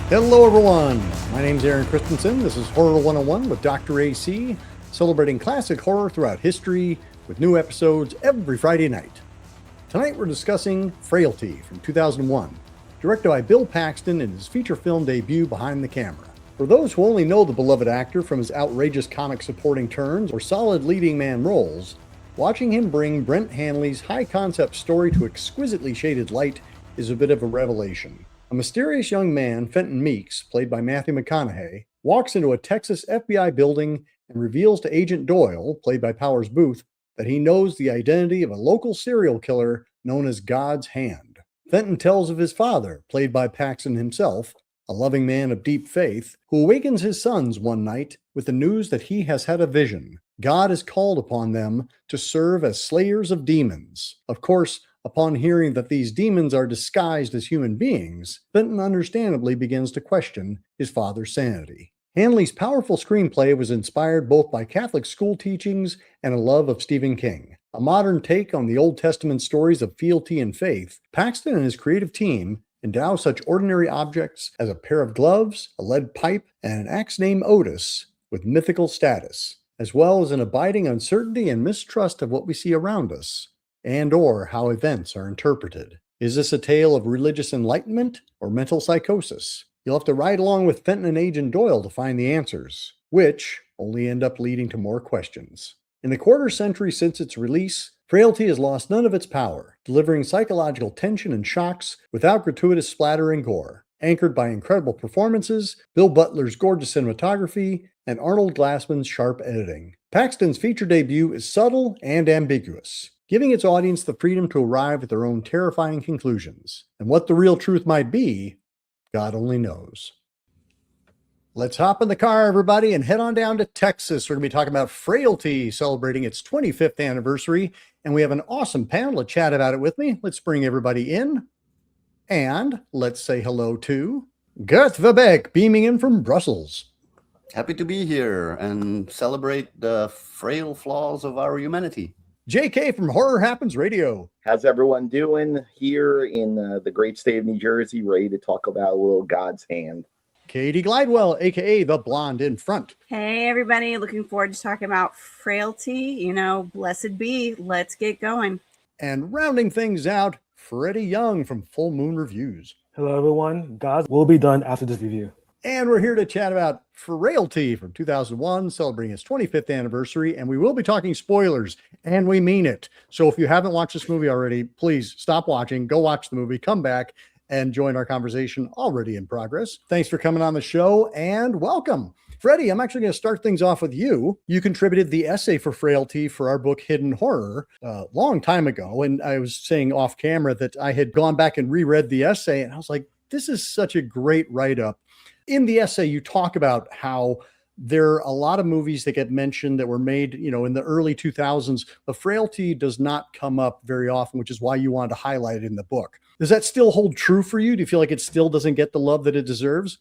Hello, everyone. My name's Aaron Christensen. This is Horror 101 with Dr. AC, celebrating classic horror throughout history with new episodes every Friday night. Tonight, we're discussing Frailty from 2001, directed by Bill Paxton in his feature film debut Behind the Camera. For those who only know the beloved actor from his outrageous comic supporting turns or solid leading man roles, watching him bring Brent Hanley's high-concept story to exquisitely shaded light is a bit of a revelation. A mysterious young man, Fenton Meiks, played by Matthew McConaughey, walks into a Texas FBI building and reveals to Agent Doyle, played by Powers Boothe, that he knows the identity of a local serial killer known as God's Hand. Fenton tells of his father, played by Paxton himself, a loving man of deep faith, who awakens his sons one night with the news that he has had a vision. God has called upon them to serve as slayers of demons. Of course, upon hearing that these demons are disguised as human beings, Fenton understandably begins to question his father's sanity. Hanley's powerful screenplay was inspired both by Catholic school teachings and a love of Stephen King. A modern take on the Old Testament stories of fealty and faith, Paxton and his creative team endow such ordinary objects as a pair of gloves, a lead pipe, and an axe named Otis with mythical status, as well as an abiding uncertainty and mistrust of what we see around us, and or how events are interpreted. Is this a tale of religious enlightenment or mental psychosis? You'll have to ride along with Fenton and Agent Doyle to find the answers, which only end up leading to more questions. In the quarter century since its release, Frailty has lost none of its power, delivering psychological tension and shocks without gratuitous splatter and gore, anchored by incredible performances, Bill Butler's gorgeous cinematography, and Arnold Glassman's sharp editing. Paxton's feature debut is subtle and ambiguous, giving its audience the freedom to arrive at their own terrifying conclusions. And what the real truth might be, God only knows. Let's hop in the car, everybody, and head on down to Texas. We're going to be talking about Frailty, celebrating its 25th anniversary, and we have an awesome panel to chat about it with me. Let's bring everybody in, and let's say hello to Gert Verbeek, beaming in from Brussels. Happy to be here and celebrate the frail flaws of our humanity. JK from Horror Happens Radio. How's everyone doing here in the great state of New Jersey, ready to talk about a little God's Hand? Katie Glidewell, aka the blonde in front. Hey, everybody. Looking forward to talking about Frailty. Blessed be. Let's get going. And rounding things out, Freddie Young from Full Moon Reviews. Hello, everyone. God's will be done after this review. And we're here to chat about Frailty from 2001, celebrating its 25th anniversary. And we will be talking spoilers, and we mean it. So if you haven't watched this movie already, please stop watching, go watch the movie, come back, and join our conversation already in progress. Thanks for coming on the show, and welcome. Freddie, I'm actually going to start things off with you. You contributed the essay for Frailty for our book, Hidden Horror, a long time ago. And I was saying off camera that I had gone back and reread the essay, and I was like, this is such a great write-up. In the essay, you talk about how there are a lot of movies that get mentioned that were made, in the early 2000s, but Frailty does not come up very often, which is why you wanted to highlight it in the book. Does that still hold true for you? Do you feel like it still doesn't get the love that it deserves?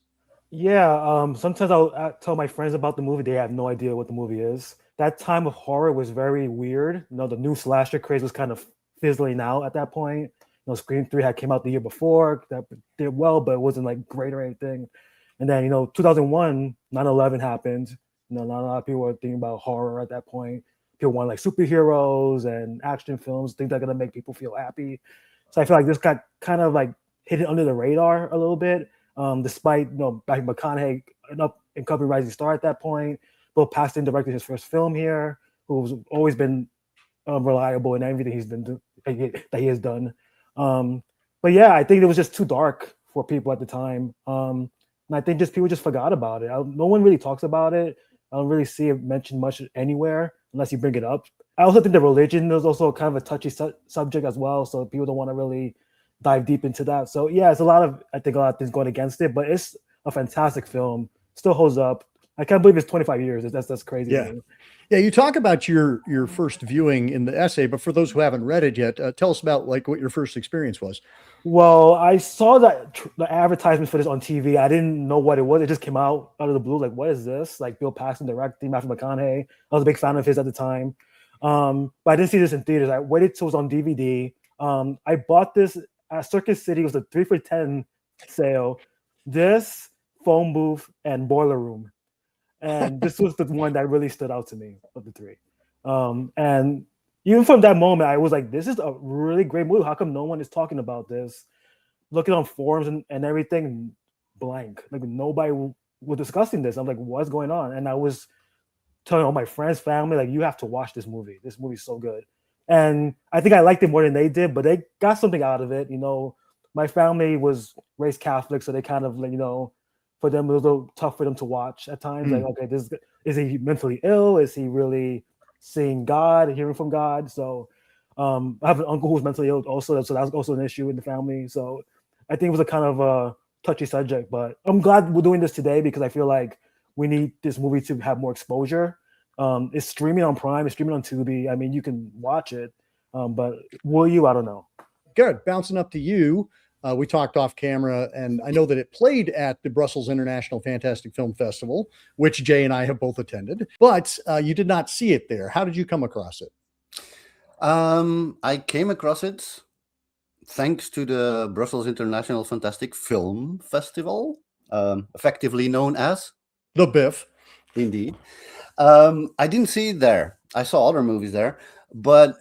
Yeah, sometimes I'll tell my friends about the movie. They have no idea what the movie is. That time of horror was very weird. The new slasher craze was kind of fizzling out at that point. Scream 3 had came out the year before. That did well, but it wasn't like great or anything. And then, 2001, 9/11 happened. Not a lot of people were thinking about horror at that point. People want like superheroes and action films, things that are going to make people feel happy. So I feel like this got kind of like hidden under the radar a little bit, despite, Matthew McConaughey, an up-and-coming rising star at that point. Bill Paxton directed his first film here, who's always been reliable in everything that he has done. But yeah, I think it was just too dark for people at the time. And I think people just forgot about it. No one really talks about it. I don't really see it mentioned much anywhere unless you bring it up. I also think the religion is also kind of a touchy subject as well, so people don't want to really dive deep into that. So yeah, it's a lot of things going against it, but it's a fantastic film. Still holds up. I can't believe it's 25 years. That's crazy. Yeah. Yeah, you talk about your first viewing in the essay, but for those who haven't read it yet, tell us about like what your first experience was. Well, I saw the advertisement for this on TV. I didn't know what it was. It just came out of the blue. Like, what is this? Like Bill Paxton directing, Matthew McConaughey. I was a big fan of his at the time. But I didn't see this in theaters. I waited till it was on DVD. I bought this at Circuit City. It was a 3 for $10 sale. This Phone Booth, and Boiler Room. And this was the one that really stood out to me of the three. And even from that moment, I was like, this is a really great movie. How come no one is talking about this? Looking on forums and everything, blank. Like nobody was discussing this. I'm like, what's going on? And I was telling all my friends, family, like, you have to watch this movie. This movie's so good. And I think I liked it more than they did, but they got something out of it. You know, my family was raised Catholic, so they kind of, like, you know, for them, it was a little tough for them to watch at times. Like, okay, is he mentally ill? Is he really seeing God, hearing from God? So I have an uncle who's mentally ill also, so that was also an issue in the family. So I think it was a kind of a touchy subject, but I'm glad we're doing this today because I feel like we need this movie to have more exposure. It's streaming on Prime, it's streaming on Tubi. I mean, you can watch it, but will you? I don't know. Good. Bouncing up to you. We talked off camera, and I know that it played at the Brussels International Fantastic Film Festival, which Jay and I have both attended, but you did not see it there. How did you come across it? I came across it thanks to the Brussels International Fantastic Film Festival, effectively known as The Biff. Indeed. I didn't see it there. I saw other movies there, but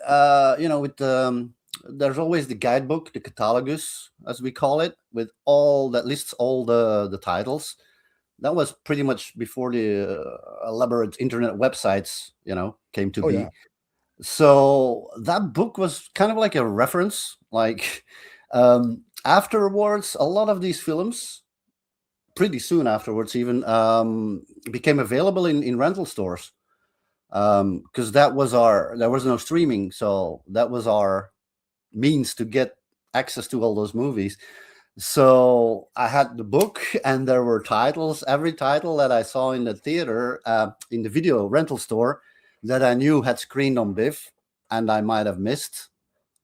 you know, with there's always the guidebook, the catalogus, as we call it, with all that lists all the titles. That was pretty much before the elaborate internet websites, you know, came to be. Yeah. So that book was kind of like a reference. Like afterwards, a lot of these films, pretty soon afterwards, even became available in rental stores, because there was no streaming, so that was our means to get access to all those movies. So I had the book, and there were titles. Every title that I saw in the theater, in the video rental store, that I knew had screened on Biff, and I might have missed.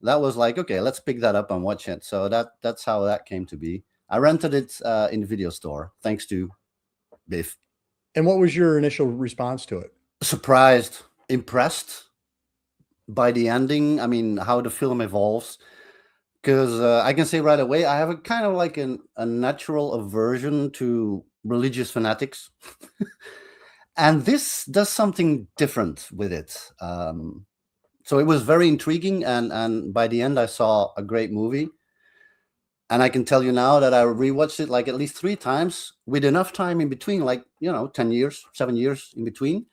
That was like, okay, let's pick that up and watch it. So that's how that came to be. I rented it in the video store, thanks to Biff. And what was your initial response to it? Surprised, impressed by the ending. I mean, how the film evolves. Because I can say right away, I have a kind of like a natural aversion to religious fanatics. And this does something different with it. So it was very intriguing. And by the end, I saw a great movie. And I can tell you now that I rewatched it like at least 3 times with enough time in between, like, 10 years, 7 years in between,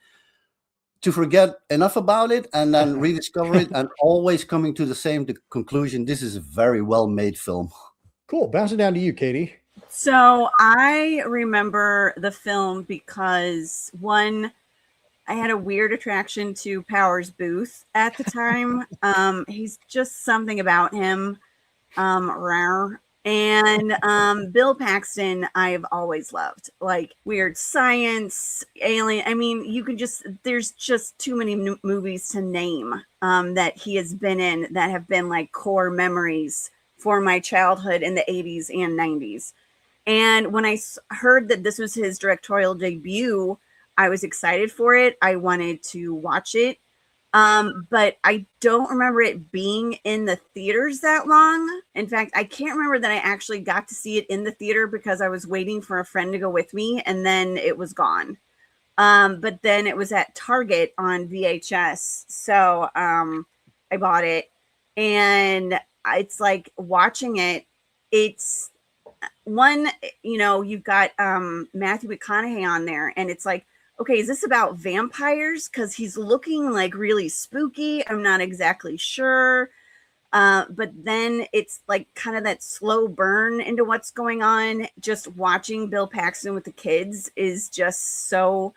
to forget enough about it and then rediscover it, and always coming to the same conclusion. This is a very well-made film. Cool. Bouncing down to you, Katie. So I remember the film because, one, I had a weird attraction to Powers Boothe at the time. He's just something about him. Rare. And Bill Paxton, I've always loved, like weird science, alien. I mean, there's just too many movies to name that he has been in that have been like core memories for my childhood in the 80s and 90s. And when I heard that this was his directorial debut, I was excited for it. I wanted to watch it. But I don't remember it being in the theaters that long. In fact, I can't remember that I actually got to see it in the theater because I was waiting for a friend to go with me, and then it was gone. But then it was at Target on VHS. So I bought it, and it's like watching it. It's one, you've got Matthew McConaughey on there, and it's like, okay, is this about vampires? Because he's looking like really spooky. I'm not exactly sure. But then it's like kind of that slow burn into what's going on. Just watching Bill Paxton with the kids is just so,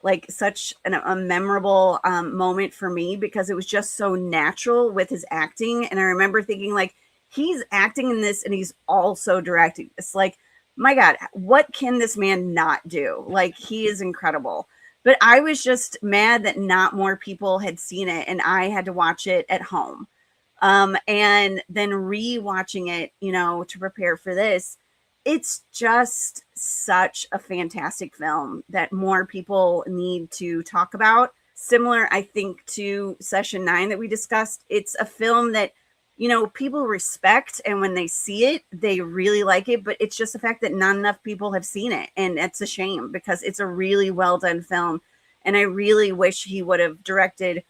like, such a memorable moment for me, because it was just so natural with his acting. And I remember thinking, like, he's acting in this and he's also directing. It's like, my God, what can this man not do? Like, he is incredible. But I was just mad that not more people had seen it, and I had to watch it at home. And then re-watching it, to prepare for this, it's just such a fantastic film that more people need to talk about. Similar, I think, to Session 9 that we discussed. It's a film that people respect, and when they see it, they really like it. But it's just the fact that not enough people have seen it, and it's a shame because it's a really well done film. And I really wish he would have directed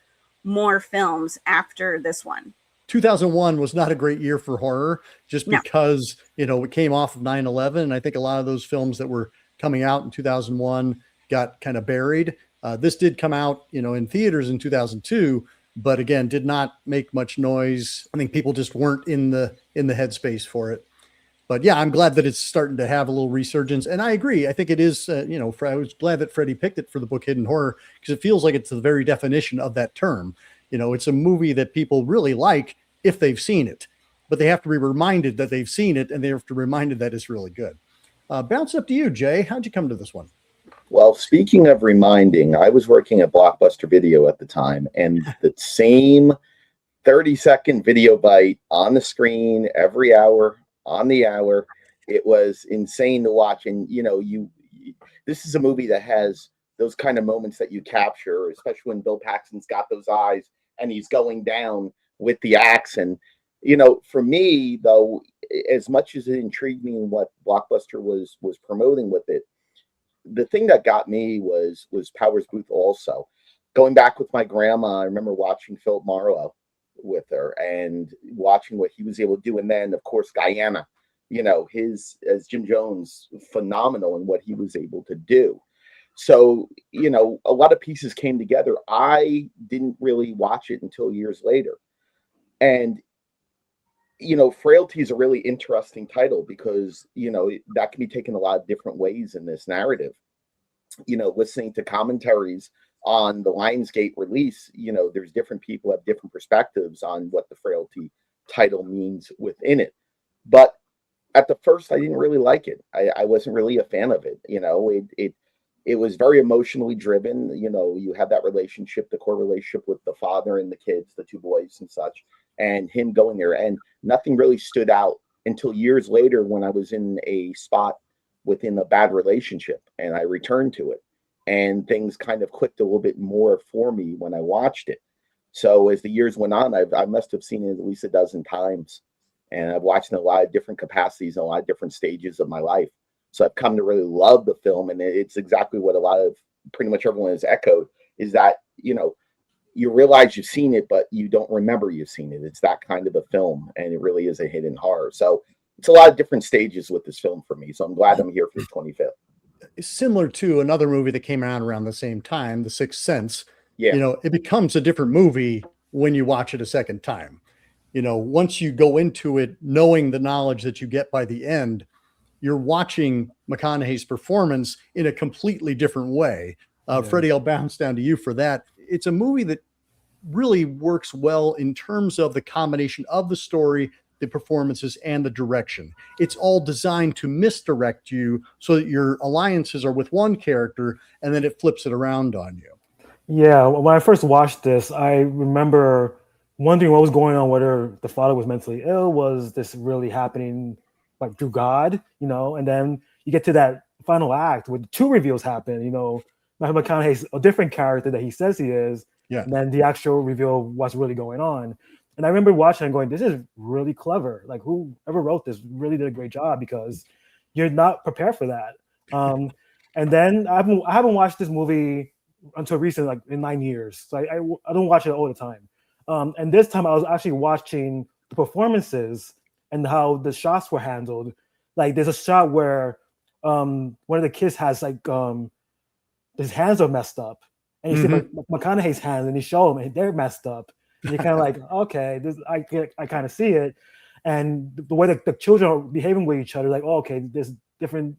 more films after this one. 2001 was not a great year for horror just because, it came off of 9/11. And I think a lot of those films that were coming out in 2001 got kind of buried. This did come out, in theaters in 2002, but again, did not make much noise. I think people just weren't in the headspace for it. But yeah, I'm glad that it's starting to have a little resurgence. And I agree. I think it is, I was glad that Freddie picked it for the book Hidden Horror because it feels like it's the very definition of that term. It's a movie that people really like if they've seen it, but they have to be reminded that they've seen it and they have to be reminded that it's really good. Bounce up to you, Jay. How'd you come to this one? Well, speaking of reminding, I was working at Blockbuster Video at the time, and the same 30-second video bite on the screen every hour, on the hour. It was insane to watch. And, this is a movie that has those kind of moments that you capture, especially when Bill Paxton's got those eyes and he's going down with the axe. And, for me, though, as much as it intrigued me in what Blockbuster was promoting with it, the thing that got me was Powers Boothe also. Going back with my grandma, I remember watching Philip Marlowe with her and watching what he was able to do. And then, of course, Guyana, his, as Jim Jones, phenomenal in what he was able to do. So, a lot of pieces came together. I didn't really watch it until years later. And, Frailty is a really interesting title because, that can be taken a lot of different ways in this narrative. Listening to commentaries on the Lionsgate release, there's different people have different perspectives on what the Frailty title means within it. But at the first, I didn't really like it. I wasn't really a fan of it. It was very emotionally driven. You have that relationship, the core relationship with the father and the kids, the two boys and such, and him going there. And nothing really stood out until years later when I was in a spot within a bad relationship and I returned to it. And things kind of clicked a little bit more for me when I watched it. So as the years went on, I must have seen it at least a dozen times. And I've watched in a lot of different capacities and a lot of different stages of my life. So I've come to really love the film. And it's exactly what pretty much everyone has echoed, is that, you realize you've seen it, but you don't remember you've seen it. It's that kind of a film. And it really is a hidden horror. So it's a lot of different stages with this film for me. So I'm glad I'm here for the 25th. Similar to another movie that came out around the same time, The Sixth Sense. Yeah. It becomes a different movie when you watch it a second time. Once you go into it, knowing the knowledge that you get by the end, you're watching McConaughey's performance in a completely different way. Freddie, I'll bounce down to you for that. It's a movie that really works well in terms of the combination of the story, the performances, and the direction. It's all designed to misdirect you so that your alliances are with one character and then it flips it around on you. Yeah, when I first watched this, I remember wondering what was going on, whether the father was mentally ill, was this really happening like through God, and then you get to that final act where two reveals happen, Matthew McConaughey's a different character that he says he is, and then the actual reveal of what's really going on. And I remember watching and going, this is really clever. Like, whoever wrote this really did a great job because you're not prepared for that. And then I haven't watched this movie until recently, like in 9 years. So I don't watch it all the time. And this time I was actually watching the performances and how the shots were handled. Like there's a shot where one of the kids has like his hands are messed up, and you see McConaughey's hands, and you show them, and they're messed up. And you're kind of like, okay, I kind of see it, and the way that the children are behaving with each other, like, oh, okay, there's different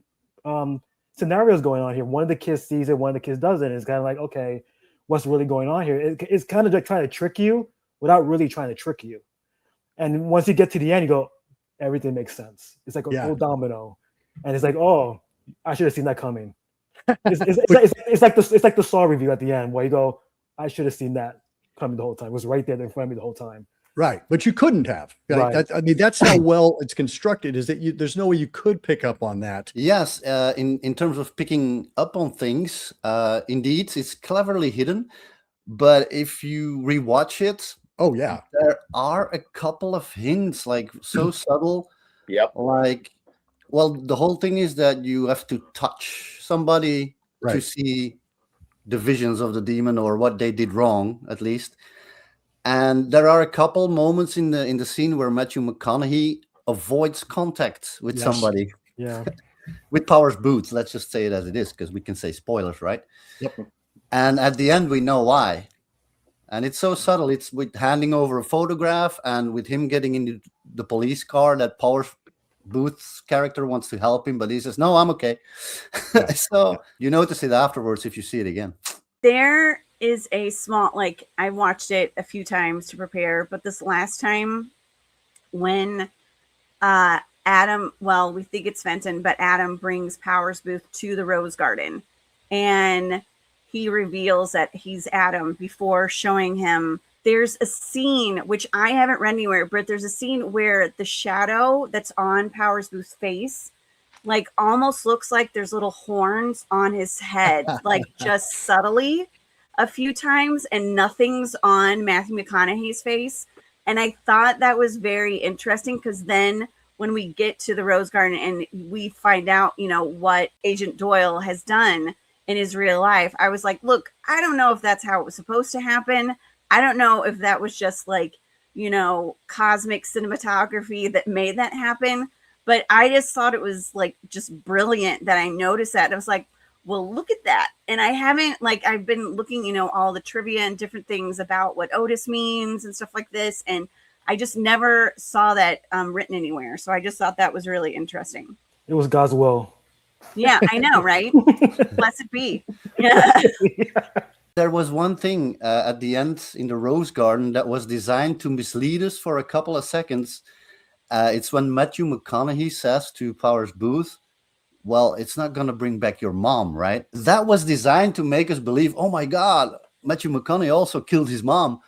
scenarios going on here. One of the kids sees it, one of the kids doesn't. It's kind of like, okay, what's really going on here? It's kind of like trying to trick you without really trying to trick you. And once you get to the end, you go, everything makes sense. It's like a full domino, and it's like, oh, I should have seen that coming. It's like the Saw review at the end where you go, I should have seen that coming the whole time. It was right there in front of me the whole time. Right, but you couldn't have. Right? Right. That's how well it's constructed. Is that there's no way you could pick up on that. Yes, in terms of picking up on things, indeed, it's cleverly hidden. But if you rewatch it, Oh yeah. There are a couple of hints, like so subtle, Yep. like, well, the whole thing is that you have to touch somebody to Right. see the visions of the demon or what they did wrong, at least. And there are a couple moments in the scene where Matthew McConaughey avoids contact with Yes. somebody, Yeah. with Powers Boothe. Let's just say it as it is, because we can say spoilers, right? Yep. And at the end, we know why. And it's so subtle. It's with handing over a photograph and with him getting into the police car that Powers Booth's character wants to help him, but he says, "No, I'm okay." Yeah. So you notice it afterwards if you see it again. There is a small, like, I watched it a few times to prepare, but this last time when Adam, well, we think it's Fenton, but Adam brings Powers Boothe to the Rose Garden and he reveals that he's Adam before showing him. There's a scene, which I haven't read anywhere, but there's a scene where the shadow that's on Powers Boothe's face, like, almost looks like there's little horns on his head, like just subtly a few times, and nothing's on Matthew McConaughey's face. And I thought that was very interesting, because then when we get to the Rose Garden and we find out, you know, what Agent Doyle has done in his real life, I was like, look, I don't know if that's how it was supposed to happen. I don't know if that was just like, you know, cosmic cinematography that made that happen. But I just thought it was like just brilliant that I noticed that. I was like, well, look at that. And I haven't, like, I've been looking, you know, all the trivia and different things about what Otis means and stuff like this. And I just never saw that written anywhere. So I just thought that was really interesting. It was God's will. Yeah, I know, right? Blessed be. Yeah. There was one thing at the end in the Rose Garden that was designed to mislead us for a couple of seconds. It's when Matthew McConaughey says to Powers Boothe, "Well, it's not going to bring back your mom, right?" That was designed to make us believe, oh my God, Matthew McConaughey also killed his mom.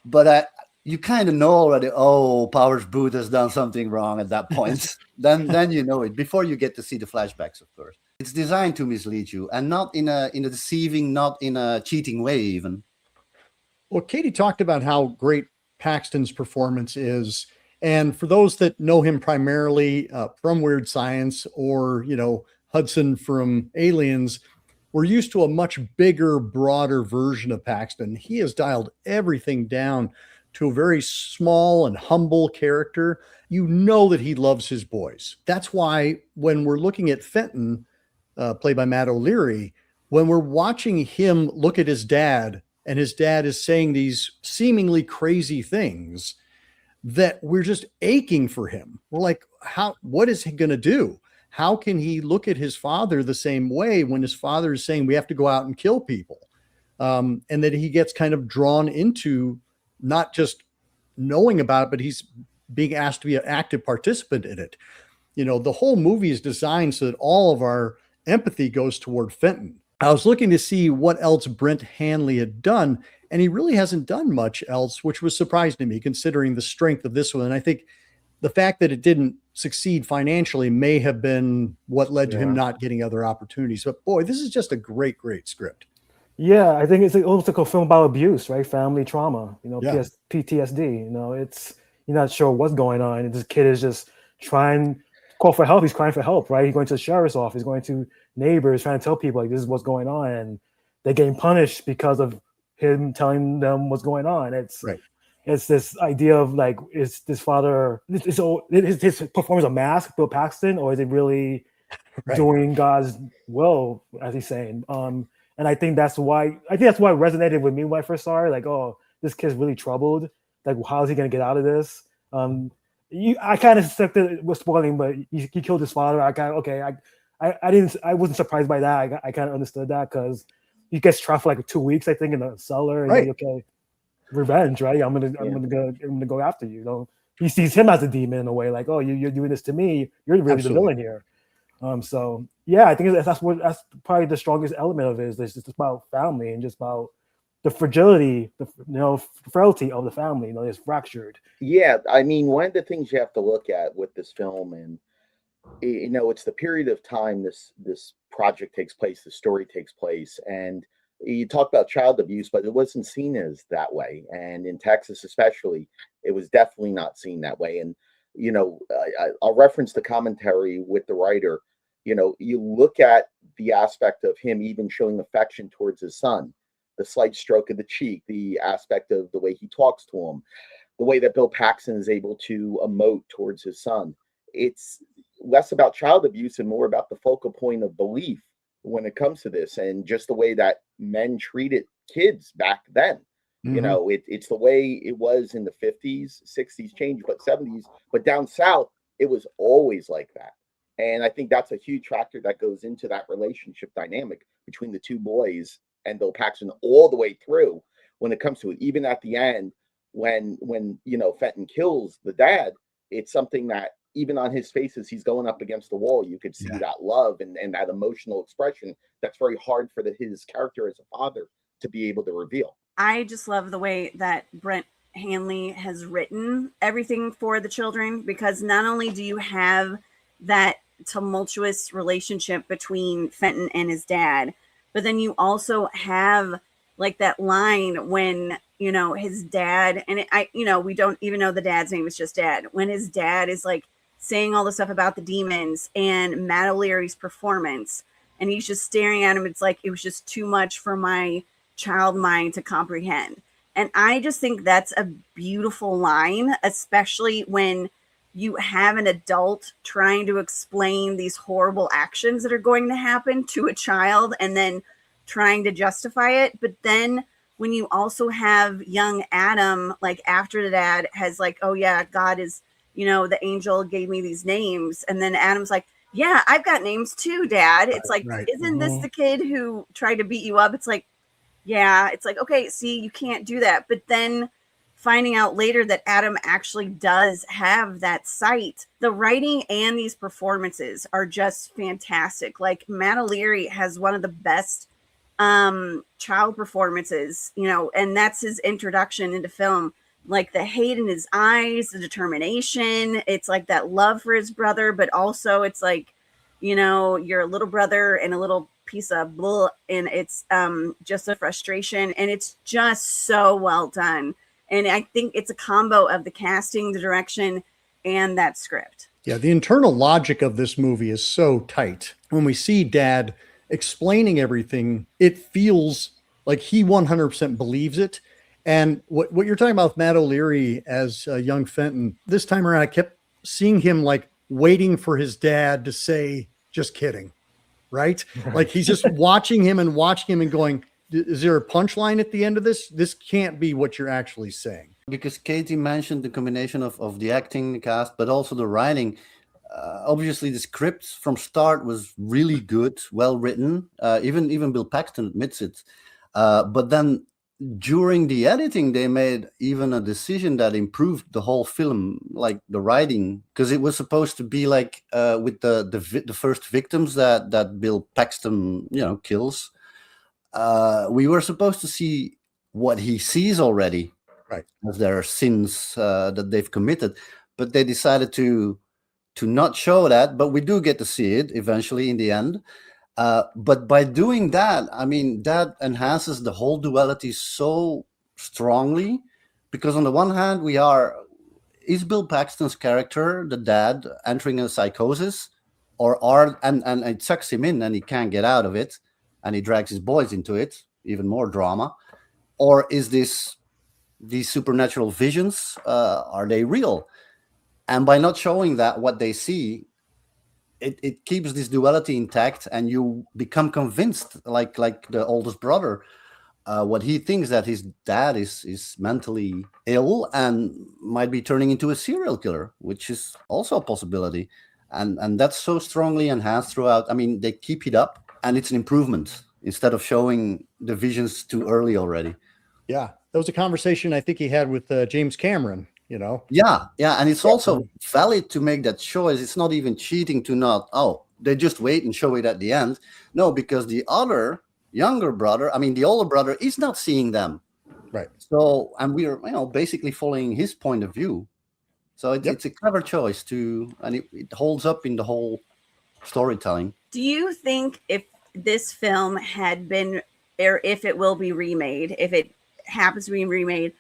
But you kind of know already, oh, Powers Boothe has done something wrong at that point. then you know it, before you get to see the flashbacks, of course. It's designed to mislead you, and not in a deceiving, not in a cheating way even. Well, Katie talked about how great Paxton's performance is. And for those that know him primarily from Weird Science or, you know, Hudson from Aliens, we're used to a much bigger, broader version of Paxton. He has dialed everything down to a very small and humble character. You know that he loves his boys. That's why when we're looking at Fenton, played by Matt O'Leary, when we're watching him look at his dad and his dad is saying these seemingly crazy things, that we're just aching for him. We're like, what is he going to do? How can he look at his father the same way when his father is saying we have to go out and kill people? And that he gets kind of drawn into not just knowing about it, but he's being asked to be an active participant in it. You know, the whole movie is designed so that all of our empathy goes toward Fenton. I was looking to see what else Brent Hanley had done, and he really hasn't done much else, which was surprising to me considering the strength of this one. And I think the fact that it didn't succeed financially may have been what led to him not getting other opportunities. But boy, this is just a great, great script. Yeah, I think it's almost like a film about abuse, right? Family trauma, you know, PTSD. You know, you're not sure what's going on. And this kid is just trying to call for help. He's crying for help, right? He's going to the sheriff's office. He's going to neighbors, trying to tell people like this is what's going on, and they're getting punished because of him telling them what's going on. It's this idea of like, is this father, his performance a mask, Bill Paxton, or is it really doing God's will, as he's saying? And I think that's why it resonated with me when I first saw it. Like, oh, this kid's really troubled. Like, how is he gonna get out of this? I kind of suspected it was spoiling, but he killed his father. I wasn't surprised by that. I kind of understood that because he gets trapped for like 2 weeks, I think, in the cellar. And like, okay, revenge, right? I'm gonna go after you. You know, he sees him as a demon in a way, like, oh, you're doing this to me. You're really the villain here. So yeah, I think that's probably the strongest element of it. Is just about family and just about the fragility, frailty of the family. You know, it's fractured. Yeah, I mean, one of the things you have to look at with this film, and it's the period of time this project takes place, the story takes place, and you talk about child abuse, but it wasn't seen as that way. And in Texas, especially, it was definitely not seen that way. And, I'll reference the commentary with the writer. You look at the aspect of him even showing affection towards his son, the slight stroke of the cheek, the aspect of the way he talks to him, the way that Bill Paxton is able to emote towards his son. It's less about child abuse and more about the focal point of belief when it comes to this, and just the way that men treated kids back then. It's the way it was in the 50s, 60s, change, but 70s, but down south, it was always like that. And I think that's a huge factor that goes into that relationship dynamic between the two boys and Bill Paxton all the way through when it comes to it. Even at the end, when Fenton kills the dad, it's something that even on his face as he's going up against the wall, you could see that love and that emotional expression that's very hard for his character as a father to be able to reveal. I just love the way that Brent Hanley has written everything for the children, because not only do you have that tumultuous relationship between Fenton and his dad, but then you also have like that line when, his dad, and we don't even know the dad's name, it's just dad, when his dad is like saying all the stuff about the demons and Matt O'Leary's performance, and he's just staring at him. It's like, it was just too much for my child mind to comprehend. And I just think that's a beautiful line, especially when you have an adult trying to explain these horrible actions that are going to happen to a child and then trying to justify it. But then when you also have young Adam, like after the dad has like, oh yeah, God is, the angel gave me these names. And then Adam's like, yeah, I've got names too, Dad. It's like, isn't this the kid who tried to beat you up? It's like, yeah, it's like, okay, see, you can't do that. But then finding out later that Adam actually does have that sight, the writing and these performances are just fantastic. Like Matt O'Leary has one of the best child performances, and that's his introduction into film. Like the hate in his eyes, the determination, it's like that love for his brother, but also it's like, you're a little brother and a little piece of bull, and it's just a frustration, and it's just so well done. And I think it's a combo of the casting, the direction, and that script. Yeah, the internal logic of this movie is so tight. When we see Dad explaining everything, it feels like he 100% believes it. And what you're talking about with Matt O'Leary as young Fenton, this time around, I kept seeing him like waiting for his dad to say, just kidding, right? Like he's just watching him and going, is there a punchline at the end of this? This can't be what you're actually saying. Because Katie mentioned the combination of the acting, the cast, but also the writing. Obviously, the script from start was really good, well written. Even Bill Paxton admits it. But then during the editing, they made even a decision that improved the whole film, like the writing, because it was supposed to be like with the first victims that Bill Paxton kills. We were supposed to see what he sees already, right, as their sins that they've committed, but they decided to not show that. But we do get to see it eventually in the end. But by doing that, I mean, that enhances the whole duality so strongly, because on the one hand, is Bill Paxton's character, the dad, entering a psychosis, and it sucks him in and he can't get out of it, and he drags his boys into it, even more drama? Or is these supernatural visions, are they real? And by not showing that what they see, it keeps this duality intact, and you become convinced, like the oldest brother, what he thinks, that his dad is mentally ill and might be turning into a serial killer, which is also a possibility. And that's so strongly enhanced throughout. I mean, they keep it up, and it's an improvement instead of showing the visions too early already. Yeah, that was a conversation I think he had with James Cameron. Yeah, and it's also valid to make that choice. It's not even cheating to not, they just wait and show it at the end. No, because the other younger brother, the older brother, is not seeing them. Right. So, and we are, basically following his point of view. So it's a clever choice and it holds up in the whole storytelling. Do you think if this film had been or if it will be remade, if it happens to be remade,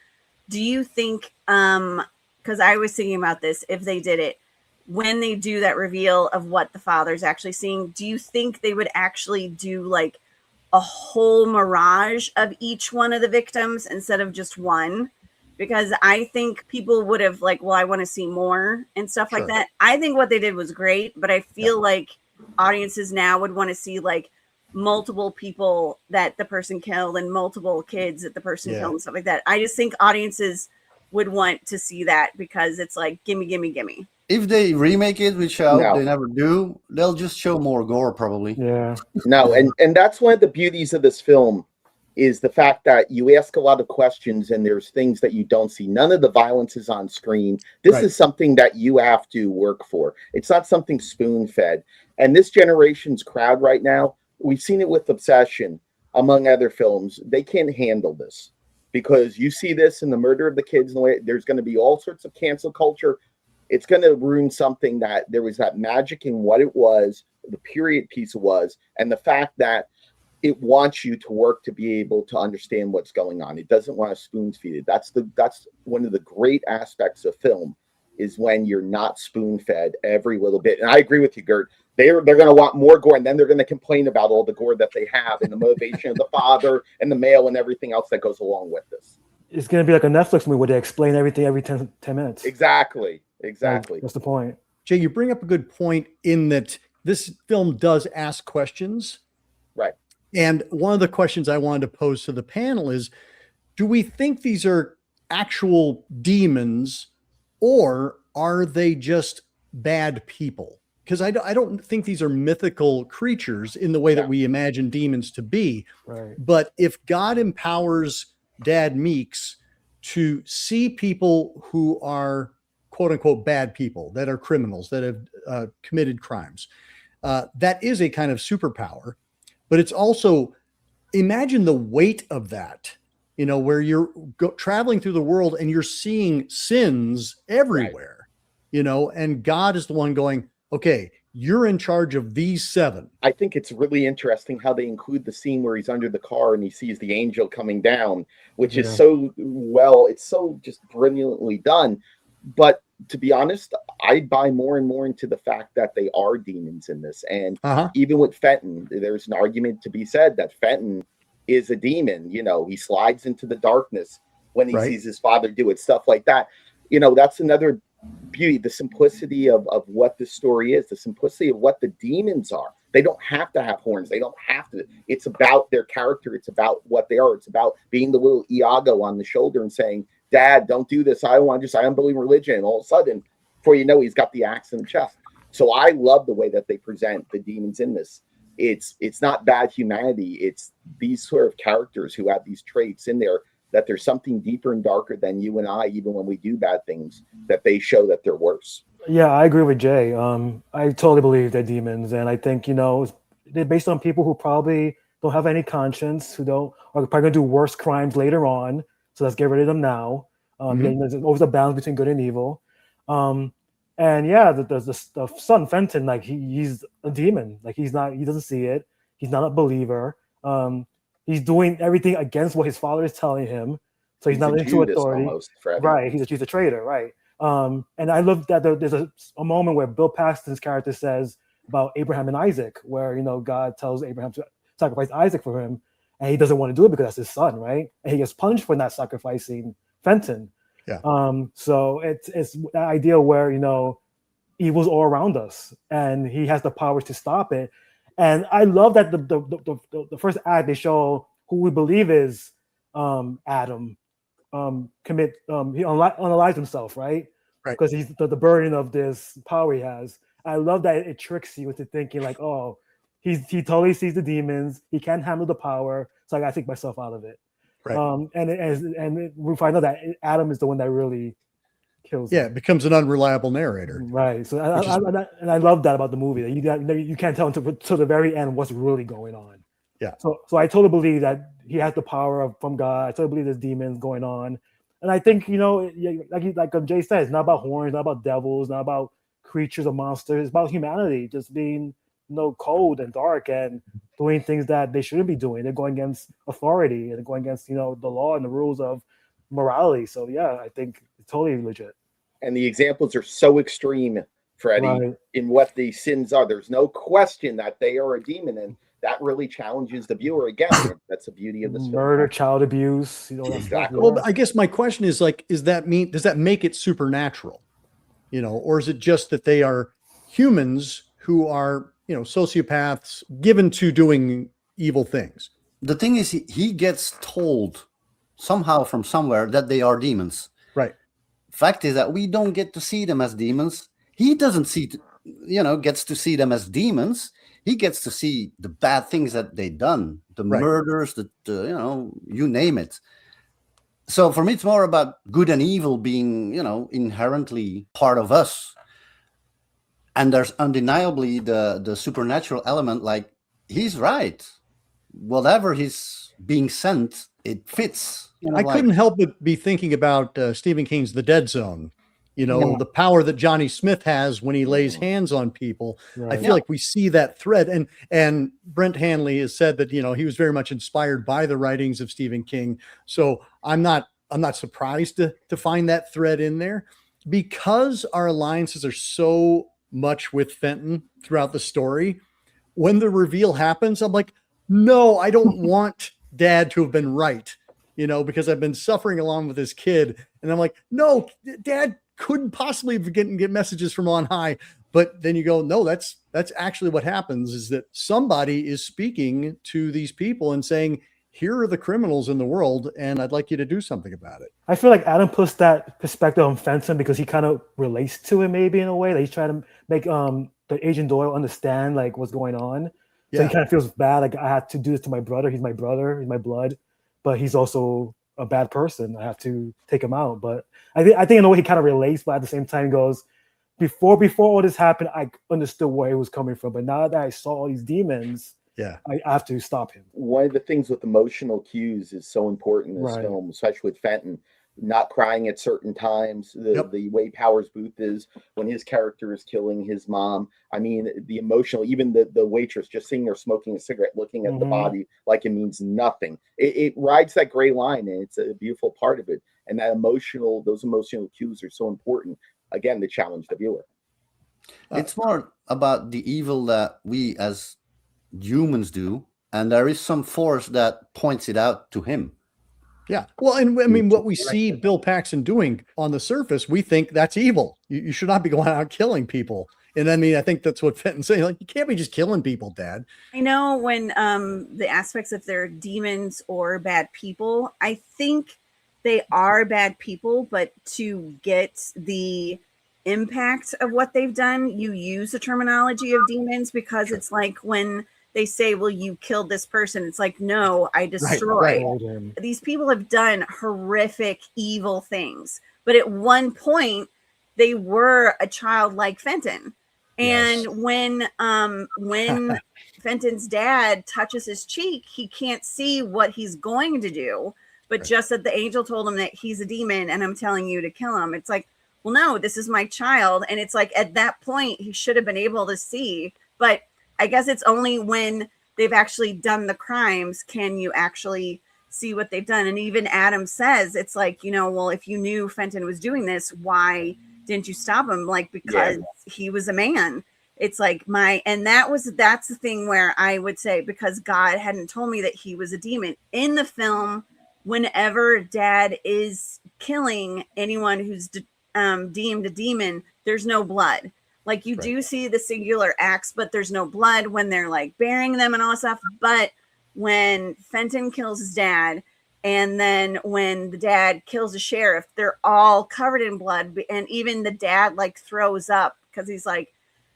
do you think, because I was thinking about this, if they did it, when they do that reveal of what the father's actually seeing, do you think they would actually do like a whole mirage of each one of the victims instead of just one? Because I think people would have like, well, I want to see more and stuff like that. I think what they did was great, but I feel like audiences now would want to see like multiple people that the person killed and multiple kids that the person killed and stuff like that. I just think audiences would want to see that because it's like, gimme, gimme, gimme. If they remake it, which I hope they never do, they'll just show more gore, probably. Yeah. No, and that's one of the beauties of this film is the fact that you ask a lot of questions and there's things that you don't see. None of the violence is on screen. This is something that you have to work for. It's not something spoon-fed. And this generation's crowd right now, we've seen it with Obsession, among other films. They can't handle this because you see this in the murder of the kids. There's going to be all sorts of cancel culture. It's going to ruin something that there was that magic in what it was, the period piece was, and the fact that it wants you to work to be able to understand what's going on. It doesn't want to spoon feed it. That's one of the great aspects of film is when you're not spoon fed every little bit. And I agree with you, Gert. They're going to want more gore, and then they're going to complain about all the gore that they have and the motivation of the father and the male and everything else that goes along with this. It's going to be like a Netflix movie where they explain everything every 10 minutes. Exactly. That's the point. Jay, you bring up a good point in that this film does ask questions. Right. And one of the questions I wanted to pose to the panel is, do we think these are actual demons or are they just bad people? Because I don't think these are mythical creatures in the way that we imagine demons to be. Right. But if God empowers Dad Meiks to see people who are quote unquote bad people, that are criminals, that have committed crimes, that is a kind of superpower. But it's also, imagine the weight of that, where you're traveling through the world and you're seeing sins everywhere, and God is the one going, okay, you're in charge of these 7. I think it's really interesting how they include the scene where he's under the car and he sees the angel coming down, which is it's so just brilliantly done. But to be honest, I buy more and more into the fact that they are demons in this. And even with Fenton, there's an argument to be said that Fenton is a demon. He slides into the darkness when he sees his father do it, stuff like that. That's another beauty, the simplicity of what the story is, the simplicity of what the demons are. They don't have to have horns. They don't have to. It's about their character. It's about what they are. It's about being the little Iago on the shoulder and saying, Dad, don't do this. I don't believe in religion. And all of a sudden, before you know, he's got the axe in the chest. So I love the way that they present the demons in this. It's not bad humanity. It's these sort of characters who have these traits in there, that there's something deeper and darker than you and I, even when we do bad things, that they show that they're worse. Yeah, I agree with Jay. I totally believe they're demons. And I think, they're based on people who probably don't have any conscience, are probably going to do worse crimes later on. So let's get rid of them now. There's always a balance between good and evil. And the son Fenton, like he's a demon. Like he doesn't see it. He's not a believer. He's doing everything against what his father is telling him. So he's not into authority. Right. He's a traitor. Right. And I love that there's a moment where Bill Paxton's character says about Abraham and Isaac, where God tells Abraham to sacrifice Isaac for him. And he doesn't want to do it because that's his son, right? And he gets punished for not sacrificing Fenton. Yeah. So it's that idea where evil's all around us, and he has the power to stop it. And I love that the first act they show who we believe is Adam he unalives himself, right? Right. Because he's the burden of this power he has. I love that it tricks you into thinking like, oh. He totally sees the demons. He can't handle the power, so I gotta take myself out of it. Right. And we find out that Adam is the one that really kills. Yeah, it becomes an unreliable narrator. Right. So I love that about the movie. That you can't tell until the very end what's really going on. Yeah. So I totally believe that he has the power from God. I totally believe there's demons going on, and I think like Jay said, it's not about horns, not about devils, not about creatures or monsters. It's about humanity just being cold and dark and doing things that they shouldn't be doing. They're going against authority and going against, the law and the rules of morality. So yeah, I think it's totally legit. And the examples are so extreme, Freddie, Right. in what the sins are. There's no question that they are a demon, and that really challenges the viewer. Again, that's the beauty of this film. Murder, child abuse, that stuff. Exactly. Well, I guess my question is like, does that make it supernatural? Or is it just that they are humans who are, sociopaths given to doing evil things? The thing is, he gets told somehow from somewhere that they are demons. Right. Fact is that we don't get to see them as demons. He doesn't gets to see them as demons. He gets to see the bad things that they've done, the Right. murders, you name it. So for me, it's more about good and evil being, inherently part of us. And there's undeniably the supernatural element. Like, he's right. Whatever he's being sent, it fits. I couldn't help but be thinking about Stephen King's The Dead Zone. The power that Johnny Smith has when he lays hands on people. Right. I feel like we see that thread. And Brent Hanley has said that, he was very much inspired by the writings of Stephen King. So I'm not surprised to find that thread in there, because our alliances are so much with Fenton throughout the story. When the reveal happens, I'm like, no, I don't want Dad to have been right, because I've been suffering along with this kid. And I'm like, no, Dad couldn't possibly get messages from on high. But then you go, no, that's actually what happens, is that somebody is speaking to these people and saying, here are the criminals in the world, and I'd like you to do something about it. I feel like Adam puts that perspective on Fenton because he kind of relates to it, maybe in a way that he's trying to make the Agent Doyle understand like what's going on. So he kind of feels bad, like I have to do this to my brother. He's my brother, he's my blood, but he's also a bad person. I have to take him out. But I think in a way he kind of relates, but at the same time he goes, before all this happened, I understood where he was coming from. But now that I saw all these demons, I have to stop him. One of the things with emotional cues is so important in this Right. film, especially with Fenton. Not crying at certain times, the way Powers Boothe is when his character is killing his mom. I mean, the emotional, even the waitress just sitting there smoking a cigarette, looking at the body like it means nothing. It rides that gray line, and it's a beautiful part of it. And those emotional cues are so important, again, to challenge the viewer. It's more about the evil that we as humans do, and there is some force that points it out to him. Yeah. Well, and I mean, what we see Bill Paxton doing on the surface, we think that's evil. You should not be going out killing people. And I mean, I think that's what Fenton's saying. Like, you can't be just killing people, Dad. I know when the aspects of they're demons or bad people, I think they are bad people, but to get the impact of what they've done, you use the terminology of demons, because it's like when they say, well, you killed this person. It's like, no, I destroyed. Right. These people have done horrific, evil things. But at one point, they were a child like Fenton. And when Fenton's dad touches his cheek, he can't see what he's going to do. But just that the angel told him that he's a demon and I'm telling you to kill him. It's like, well, no, this is my child. And it's like, at that point, he should have been able to see. But I guess it's only when they've actually done the crimes can you actually see what they've done. And even Adam says, it's like, well, if you knew Fenton was doing this, why didn't you stop him? Like, because he was a man. It's like that's the thing where I would say, because God hadn't told me that he was a demon. In the film, whenever Dad is killing anyone who's deemed a demon, there's no blood. Like, you do see the singular acts, but there's no blood when they're like burying them and all that stuff. But when Fenton kills his dad, and then when the dad kills the sheriff, they're all covered in blood. And even the dad like throws up because he's like,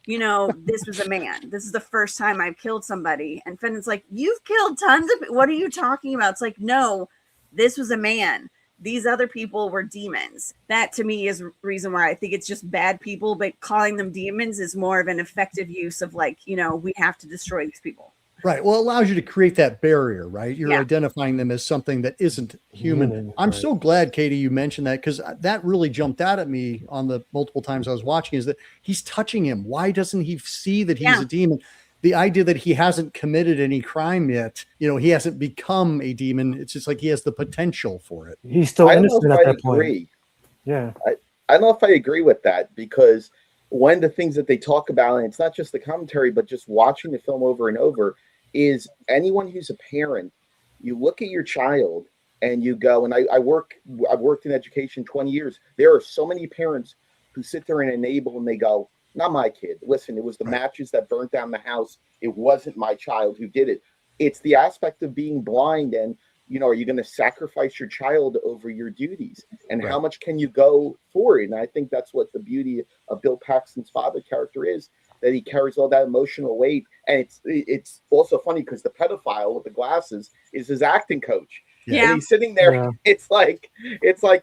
this was a man. This is the first time I've killed somebody. And Fenton's like, you've killed tons of people. What are you talking about? It's like, no, this was a man. These other people were demons. That to me is reason why I think it's just bad people, but calling them demons is more of an effective use of like, we have to destroy these people. Right. Well, it allows you to create that barrier, right? You're identifying them as something that isn't human. I'm so glad, Katie, you mentioned that, because that really jumped out at me on the multiple times I was watching, is that he's touching him. Why doesn't he see that he's a demon? the idea that he hasn't committed any crime yet, he hasn't become a demon. It's just like he has the potential for it. He's still I don't know innocent if at I that point. agree. Yeah. I don't know if I agree with that, because one of the things that they talk about, and it's not just the commentary, but just watching the film over and over, is anyone who's a parent, you look at your child and you go, and I've worked in education 20 years. There are so many parents who sit there and enable, and they go, not my kid. Listen, it was the matches that burnt down the house. It wasn't my child who did it. It's the aspect of being blind, and are you going to sacrifice your child over your duties? And how much can you go for it? And I think that's what the beauty of Bill Paxton's father character is, that he carries all that emotional weight. And it's also funny because the pedophile with the glasses is his acting coach. Yeah. And he's sitting there. Yeah. It's like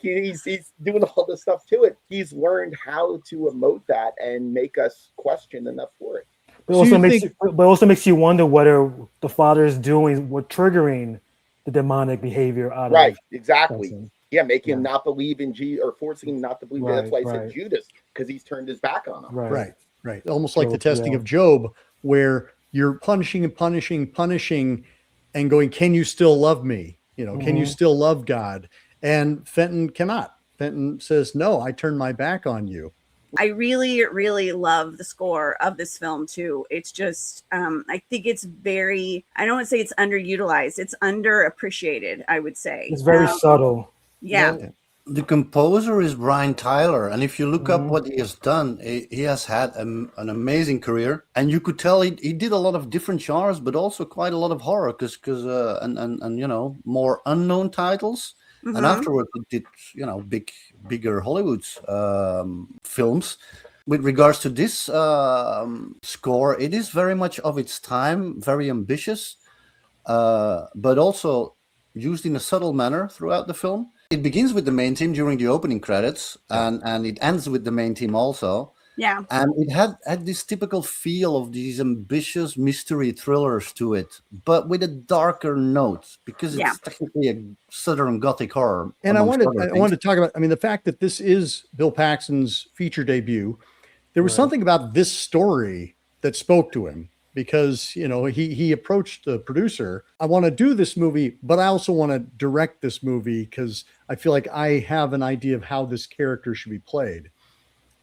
he's doing all this stuff to it. He's learned how to emote that and make us question enough for it. But also makes you wonder whether the father is doing what triggering the demonic behavior out of exactly. Fenton. Yeah, making him not believe in Jesus, or forcing him not to believe. That's why I said Judas, because he's turned his back on him. Right. Almost like the testing of Job, where you're punishing and punishing and going, can you still love me? Can you still love God? And Fenton cannot. Fenton says, no, I turn my back on you. I really, really love the score of this film too. It's just, I think it's I don't want to say it's underutilized. It's underappreciated, I would say. It's very subtle. Yeah. The composer is Brian Tyler, and if you look up what he has done, he has had an amazing career, and you could tell he did a lot of different genres, but also quite a lot of horror, and more unknown titles. Mm-hmm. And afterwards, he did bigger Hollywood films. With regards to this score, it is very much of its time, very ambitious, but also used in a subtle manner throughout the film. It begins with the main theme during the opening credits, and it ends with the main theme also. Yeah. And it had this typical feel of these ambitious mystery thrillers to it, but with a darker note, because it's technically a Southern Gothic horror. And I wanted to talk about, the fact that this is Bill Paxton's feature debut. There was something about this story that spoke to him, because, he approached the producer. I want to do this movie, but I also want to direct this movie because I feel like I have an idea of how this character should be played.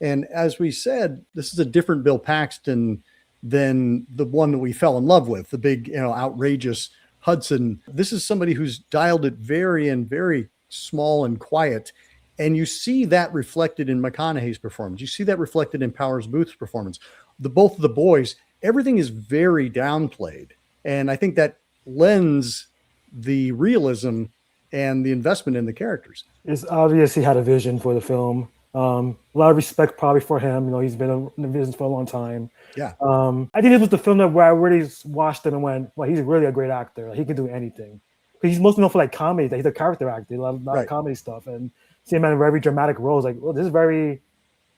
And as we said, this is a different Bill Paxton than the one that we fell in love with, the big, outrageous Hudson. This is somebody who's dialed it very small and quiet. And you see that reflected in McConaughey's performance. You see that reflected in Powers Boothe's performance. Both of the boys, everything is very downplayed. And I think that lends the realism and the investment in the characters. It's obvious he had a vision for the film. A lot of respect probably for him. He's been in the business for a long time. Yeah. I think this was the film where I really watched him and went, well, he's really a great actor. He can do anything. Because he's mostly known for comedy. He's a character actor. He loves comedy stuff. And see him in very dramatic roles. This is very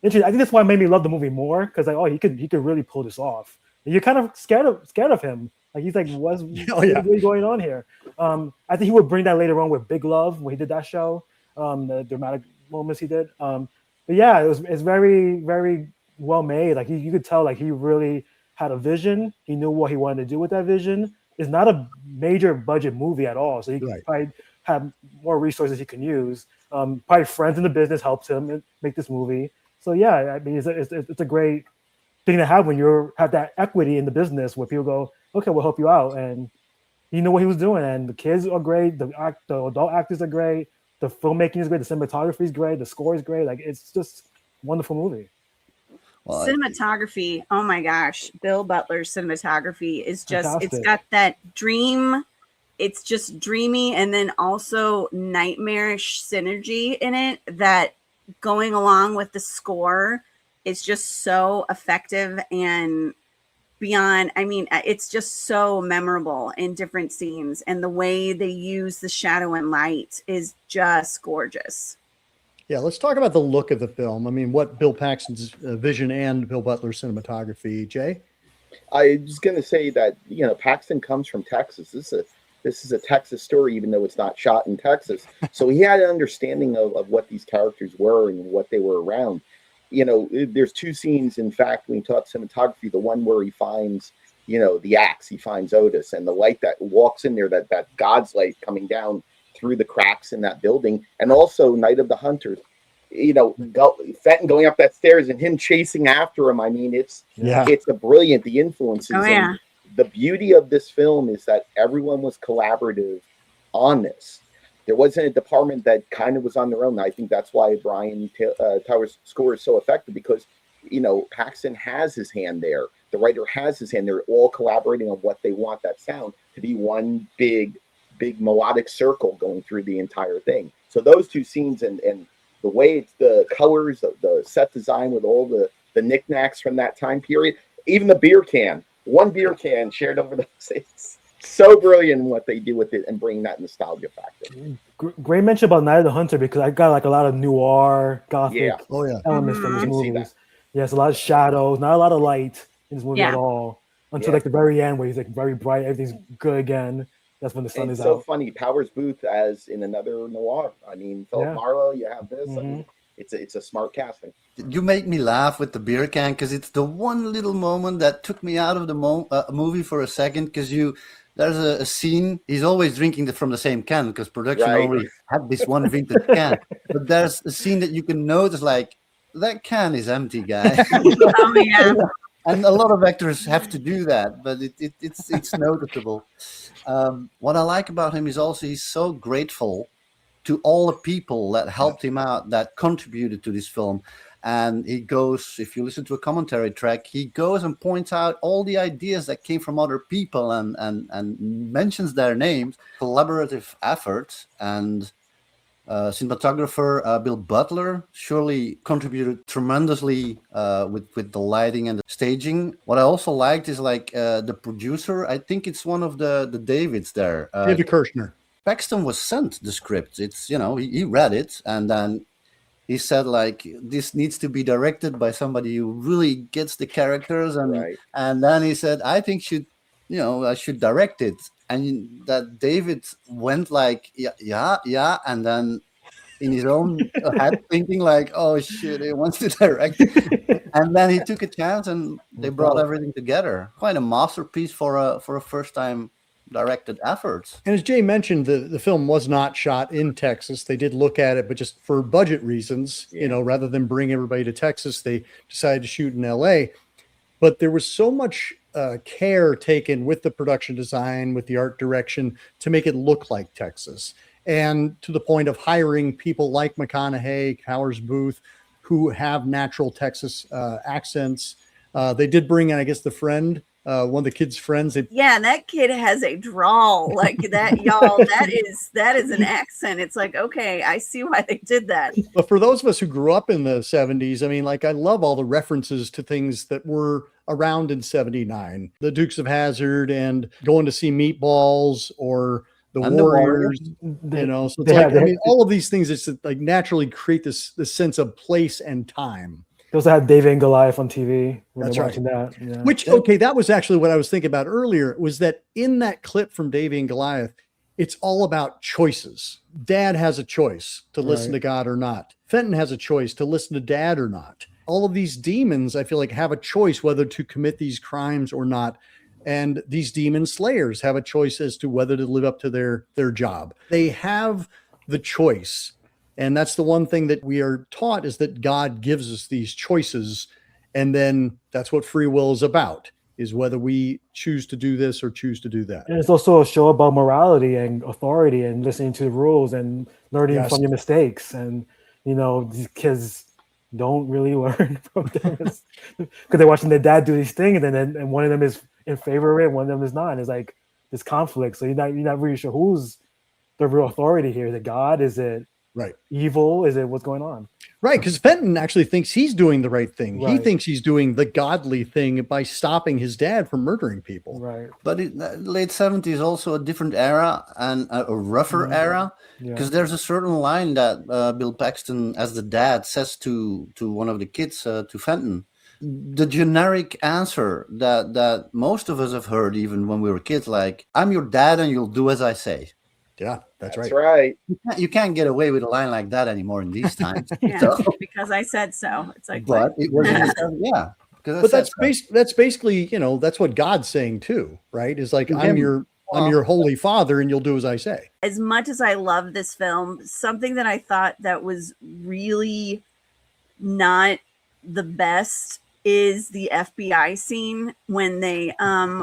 interesting. I think that's why it made me love the movie more. Because he could really pull this off. And you're kind of scared of him. He's like, what's really going on here? I think he would bring that later on with Big Love when he did that show. The dramatic moments he did. But yeah, it's very, very well made. You could tell he really had a vision. He knew what he wanted to do with that vision. It's not a major budget movie at all. So he could probably have more resources he can use. Probably friends in the business helped him make this movie. So yeah, it's a great thing to have when you have that equity in the business where people go, okay, we'll help you out. And he knew what he was doing. And the kids are great. The adult actors are great. The filmmaking is great. The cinematography is great. The score is great. It's just a wonderful movie. Well, cinematography. Oh my gosh. Bill Butler's cinematography is just, fantastic. It's got that dream. It's just dreamy. And then also nightmarish synergy in it that going along with the score is just so effective and beyond. It's just so memorable in different scenes, and the way they use the shadow and light is just gorgeous. Yeah, let's talk about the look of the film. What Bill Paxton's vision and Bill Butler's cinematography. Jay? I was going to say that, Paxton comes from Texas. This is a Texas story, even though it's not shot in Texas. So he had an understanding of what these characters were and what they were around. There's two scenes, in fact, when he taught cinematography, the one where he finds the axe, he finds Otis, and the light that walks in there, that God's light coming down through the cracks in that building, and also Night of the Hunters, Fenton going up that stairs and him chasing after him. I mean, it's a brilliant, the influences. Oh, yeah. And the beauty of this film is that everyone was collaborative on this. There wasn't a department that kind of was on their own. I think that's why Brian Tyler's score is so effective, because Paxton has his hand there. The writer has his hand. They're all collaborating on what they want that sound to be, one big melodic circle going through the entire thing. So those two scenes and the way it's the colors, the set design with all the knickknacks from that time period, even the beer can, one beer can shared over those. It's so brilliant what they do with it and bring that nostalgia factor. Great mention about Night of the Hunter, because I got like a lot of noir, gothic elements from this movie. Yes, a lot of shadows, not a lot of light in this movie at all, until like the very end where he's like very bright, everything's good again. That's when the sun is out. It's so funny. Powers Boothe as in another noir. I mean, Philip Marlowe, you have this. I mean, it's a smart casting. You make me laugh with the beer can, because it's the one little moment that took me out of the movie for a second, because there's a scene, he's always drinking from the same can, because production already had this one vintage can. But there's a scene that you can notice, like, that can is empty, guy. Oh, yeah. And a lot of actors have to do that, but it's noticeable. What I like about him is also he's so grateful to all the people that helped him out, that contributed to this film. And he goes, if you listen to a commentary track, he goes and points out all the ideas that came from other people and mentions their names. Collaborative effort. And cinematographer Bill Butler surely contributed tremendously with the lighting and the staging. What I also liked is like the producer. I think it's one of the Davids there. David Kirshner. Paxton was sent the script. It's he read it, and then he said like, this needs to be directed by somebody who really gets the characters, and then he said, I think I should direct it. And that David went like, yeah, and then in his own head thinking like, oh shit, he wants to direct it. And then he took a chance, and they brought everything together. Quite a masterpiece for a first time directed effort. And as Jay mentioned, the film was not shot in Texas. They did look at it, but just for budget reasons, rather than bring everybody to Texas, they decided to shoot in LA. But there was so much care taken with the production design, with the art direction, to make it look like Texas. And to the point of hiring people like McConaughey, Powers Boothe, who have natural Texas accents. They did bring in, I guess, the friend, one of the kids' friends. That kid has a drawl like that, y'all. That is an accent. It's like, okay, I see why they did that. But for those of us who grew up in the 70s, I mean, like, I love all the references to things that were around in 79. The Dukes of Hazzard and going to see Meatballs or the Warriors, so it's I mean, all of these things just like naturally create this sense of place and time. They also had David and Goliath on TV. That's right. Watching that. Yeah. Which, okay, that was actually what I was thinking about earlier, was that in that clip from David and Goliath, it's all about choices. Dad has a choice to listen to God or not. Fenton has a choice to listen to Dad or not. All of these demons, I feel like, have a choice whether to commit these crimes or not. And these demon slayers have a choice as to whether to live up to their job. They have the choice. And that's the one thing that we are taught, is that God gives us these choices. And then that's what free will is about, is whether we choose to do this or choose to do that. And it's also a show about morality and authority and listening to the rules and learning from your mistakes. And, these kids don't really learn from them because they're watching their dad do these things, and one of them is in favor of it, one of them is not. And it's like this conflict. So you're not really sure who's the real authority here. Is it God? Is it evil? Is it what's going on? Right, because Fenton actually thinks he's doing the right thing. He thinks he's doing the godly thing by stopping his dad from murdering people. Right. But in the late 70s, also a different era and a rougher era, because there's a certain line that Bill Paxton, as the dad, says to one of the kids, to Fenton. The generic answer that most of us have heard, even when we were kids, like, I'm your dad and you'll do as I say. Yeah, that's right. That's right. You can't get away with a line like that anymore in these times. Because I said so. It's like, but it was in the 70s, But that's basically, that's what God's saying too, right? Is like, I'm your holy father and you'll do as I say. As much as I love this film, something that I thought that was really not the best is the FBI scene when they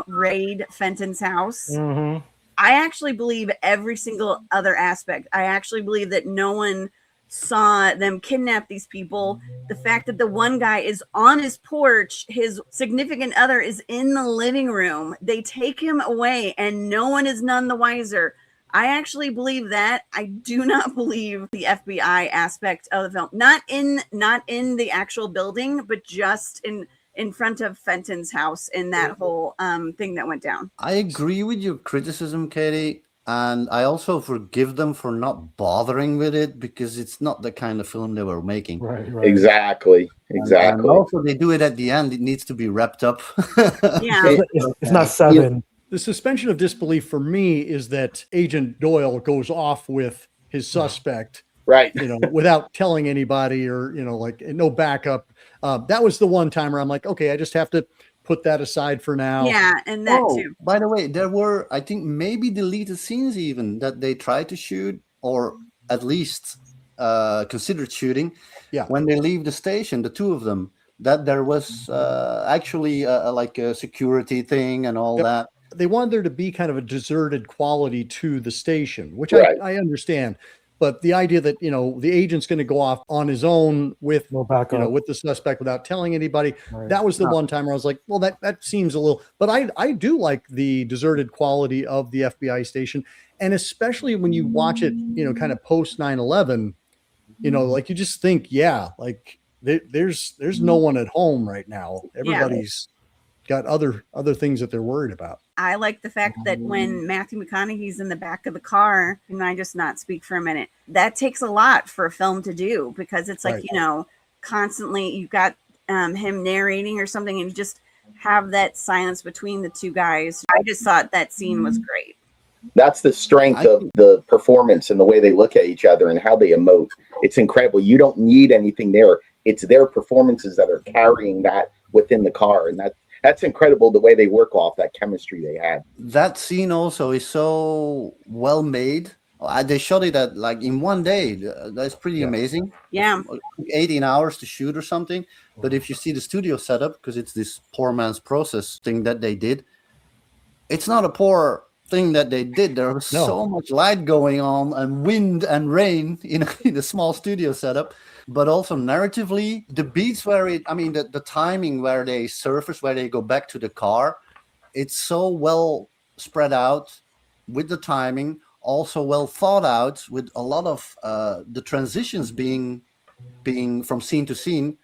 raid Fenton's house. Mm-hmm. I actually believe every single other aspect. I actually believe that no one saw them kidnap these people. The fact that the one guy is on his porch, his significant other is in the living room. They take him away and no one is none the wiser. I actually believe that. I do not believe the FBI aspect of the film. Not in the actual building, but just in front of Fenton's house in that whole thing that went down. I agree with your criticism, Katie. And I also forgive them for not bothering with it because it's not the kind of film they were making. Right. Exactly. And also, they do it at the end. It needs to be wrapped up. Yeah. It's not 7. The suspension of disbelief for me is that Agent Doyle goes off with his suspect, right? Without telling anybody or, like no backup. That was the one time where I'm like, okay, I just have to put that aside for now. Yeah, and that too. By the way, there were, I think, maybe deleted scenes even that they tried to shoot or at least considered shooting. Yeah. When they leave the station, the two of them, that there was actually like a security thing and all that. They wanted there to be kind of a deserted quality to the station, which right. I understand. But the idea that, the agent's going to go off on his own with, no backup, with the suspect without telling anybody, that was the one time where I was like, well, that seems a little, but I do like the deserted quality of the FBI station. And especially when you watch it, kind of post 9/11, like you just think, like there's no one at home right now. Everybody's got other things that they're worried about. I like the fact that when Matthew McConaughey's in the back of the car, can I just not speak for a minute? That takes a lot for a film to do because it's like, constantly you've got him narrating or something and you just have that silence between the two guys. I just thought that scene was great. That's the strength of the performance and the way they look at each other and how they emote. It's incredible. You don't need anything there. It's their performances that are carrying that within the car. And that's incredible, the way they work off that chemistry they had. That scene also is so well made. They shot it at like in one day. That's pretty amazing. Yeah. 18 hours to shoot or something. But if you see the studio setup, because it's this poor man's process thing that they did, it's not a poor thing that they did. There was so much light going on and wind and rain in a small studio setup. But also narratively, the beats where the timing where they surface, where they go back to the car, it's so well spread out with the timing, also well thought out with a lot of the transitions being from scene to scene,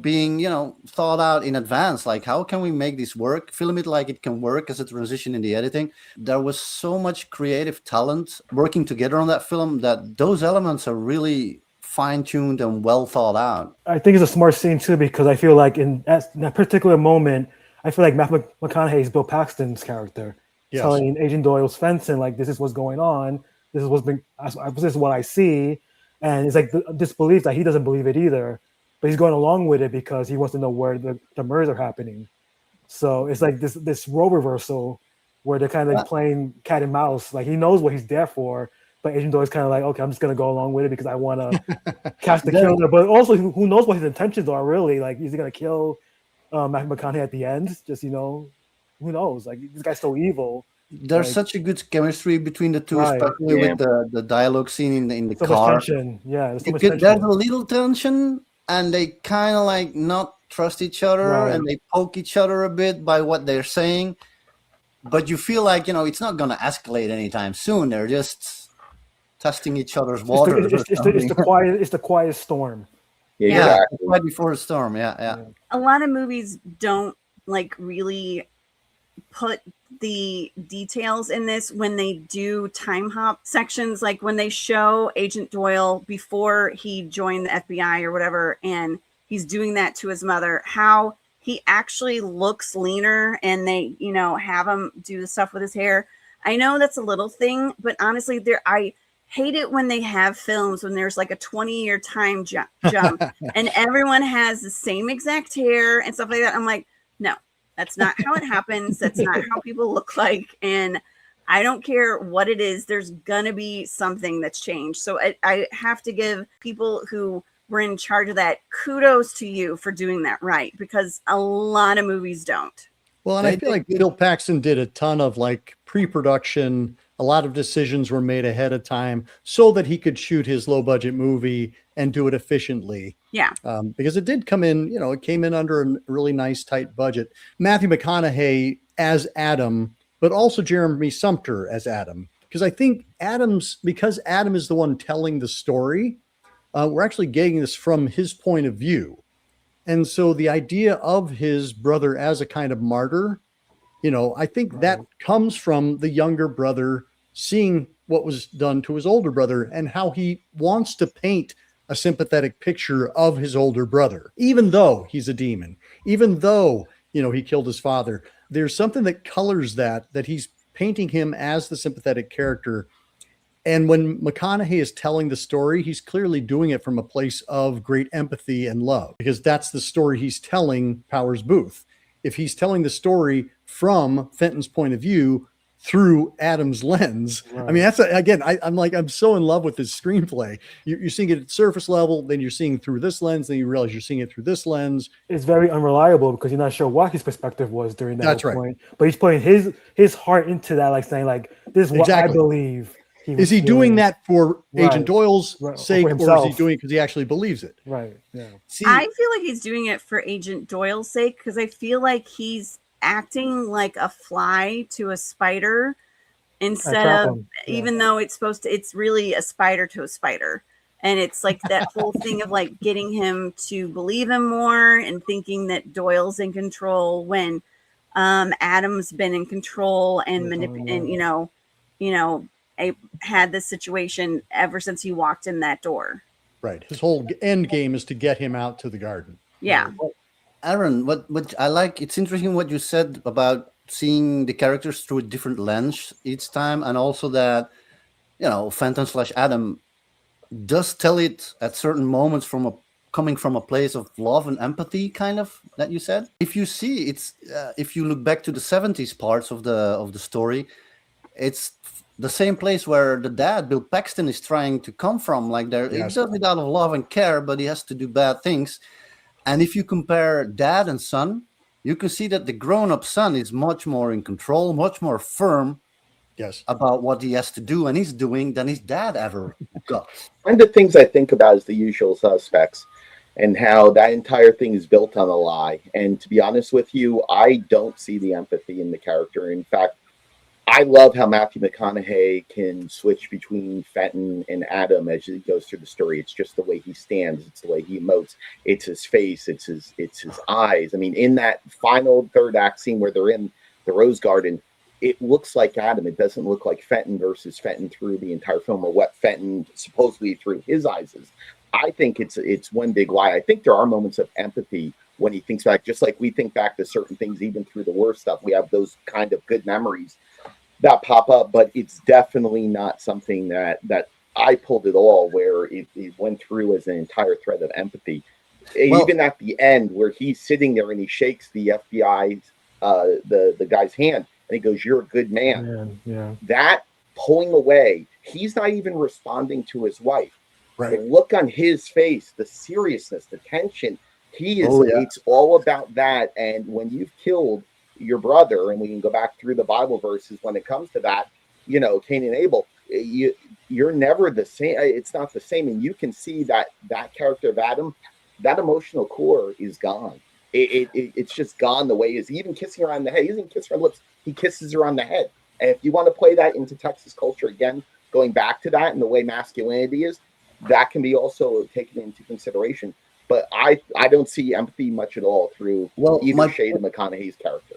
being, thought out in advance. Like, how can we make this work? Film it like it can work as a transition in the editing. There was so much creative talent working together on that film that those elements are really fine-tuned and well thought out. I think it's a smart scene too because I feel like in that particular moment, I feel like Matthew McConaughey is Bill Paxton's character, telling Agent Doyle's Fenton like, "This is what's going on. This is this is what I see," and it's like the disbelief that he doesn't believe it either, but he's going along with it because he wants to know where the murders are happening. So it's like this role reversal where they're kind of like playing cat and mouse. Like he knows what he's there for. But Agent Doyle is kind of like, okay, I'm just going to go along with it because I want to catch the killer. But also, who knows what his intentions are, really? Like, is he going to kill Matthew McConaughey at the end? Just, who knows? Like, this guy's so evil. There's such a good chemistry between the two, especially with the dialogue scene in the so car. Much tension. Yeah, there's so much tension. There's a little tension, and they kind of like not trust each other, and they poke each other a bit by what they're saying. But you feel like, it's not going to escalate anytime soon. They're just testing each other's water. It's the quiet storm. Yeah, right before the storm. Yeah. A lot of movies don't like really put the details in this when they do time hop sections, like when they show Agent Doyle before he joined the FBI or whatever, and he's doing that to his mother, how he actually looks leaner, and they, have him do the stuff with his hair. I know that's a little thing, but honestly, hate it when they have films when there's like a 20-year time jump and everyone has the same exact hair and stuff like that. I'm like, no, that's not how it happens. That's not how people look like. And I don't care what it is. There's gonna be something that's changed. So I have to give people who were in charge of that kudos to you for doing that right, because a lot of movies don't. Well, and I feel like Bill Paxton did a ton of like pre-production. A lot of decisions were made ahead of time so that he could shoot his low-budget movie and do it efficiently. Yeah. Because it did come in, it came in under a really nice, tight budget. Matthew McConaughey as Adam, but also Jeremy Sumpter as Adam. Because I think because Adam is the one telling the story, we're actually getting this from his point of view. And so the idea of his brother as a kind of martyr, I think that comes from the younger brother seeing what was done to his older brother and how he wants to paint a sympathetic picture of his older brother, even though he's a demon, even though, he killed his father. There's something that colors that he's painting him as the sympathetic character. And when McConaughey is telling the story, he's clearly doing it from a place of great empathy and love, because that's the story he's telling Powers Boothe. If he's telling the story from Fenton's point of view through Adam's lens, right. I mean, I'm so in love with this screenplay. You're seeing it at surface level, then you're seeing through this lens, then you realize you're seeing it through this lens. It's very unreliable because you're not sure what his perspective was during that point. Right. But he's putting his heart into that, like saying, like, this is what I believe. Is he doing that for Agent Doyle's sake, or is he doing it because he actually believes it? Right. Yeah. See, I feel like he's doing it for Agent Doyle's sake, because I feel like he's acting like a fly to a spider instead of, even though it's really a spider to a spider. And it's like that whole thing of like getting him to believe him more and thinking that Doyle's in control when Adam's been in control and I had this situation ever since he walked in that door. Right. His whole end game is to get him out to the garden. Yeah. Aaron, what I like, it's interesting what you said about seeing the characters through a different lens each time, and also that, Fenton/Adam does tell it at certain moments coming from a place of love and empathy, kind of, that you said. If you see, if you look back to the 70s parts of the story, it's the same place where the dad, Bill Paxton, is trying to come from. Like, he does it out of love and care, but he has to do bad things. And if you compare dad and son, you can see that the grown-up son is much more in control, much more firm about what he has to do and he's doing than his dad ever got. One of the things I think about is The Usual Suspects and how that entire thing is built on a lie. And to be honest with you, I don't see the empathy in the character. In fact, I love how Matthew McConaughey can switch between Fenton and Adam as he goes through the story. It's just the way he stands. It's the way he emotes. It's his face. It's his eyes. I mean, in that final third act scene where they're in the Rose Garden, it looks like Adam. It doesn't look like Fenton versus Fenton through the entire film, or what Fenton supposedly through his eyes is. I think it's one big lie. I think there are moments of empathy when he thinks back, just like we think back to certain things, even through the worst stuff. We have those kind of good memories that pop up, but it's definitely not something that I pulled at all, where it went through as an entire thread of empathy. Even at the end, where he's sitting there and he shakes the FBI, the guy's hand, and he goes, "You're a good man." Yeah. That pulling away, he's not even responding to his wife. Right. The look on his face, the seriousness, the tension, it's all about that. And when you've killed your brother, and we can go back through the Bible verses when it comes to that, Cain and Abel, you're never the same. It's not the same. And you can see that character of Adam, that emotional core is gone. It's just gone the way he is. Even kissing her on the head, he doesn't kiss her on the lips, he kisses her on the head. And if you want to play that into Texas culture again, going back to that and the way masculinity is, that can be also taken into consideration. But I don't see empathy much at all through either shade of McConaughey's character.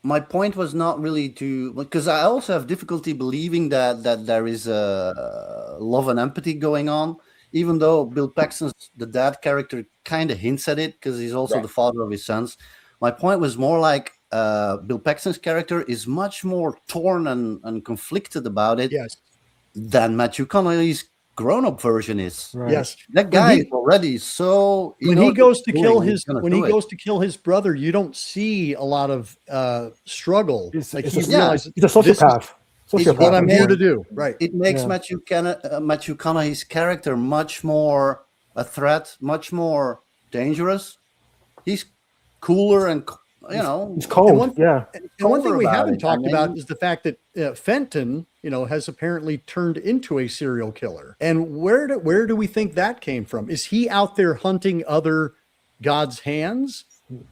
My point was not really because I also have difficulty believing that there is a love and empathy going on, even though Bill Paxton's, the dad character, kind of hints at it because he's also the father of his sons. My point was more like Bill Paxton's character is much more torn and conflicted about it. Yes. than Matthew McConaughey's grown-up version is. Right. Yes. That guy is already so. When he goes to kill his brother, you don't see a lot of struggle. He's a realizes he's a sociopath. this is what I'm here to do. Right. It makes Matthew McConaughey's character much more a threat, much more dangerous. He's cooler and he's cold. And one thing we haven't talked about is the fact that Fenton, has apparently turned into a serial killer. And where do we think that came from? Is he out there hunting other God's hands,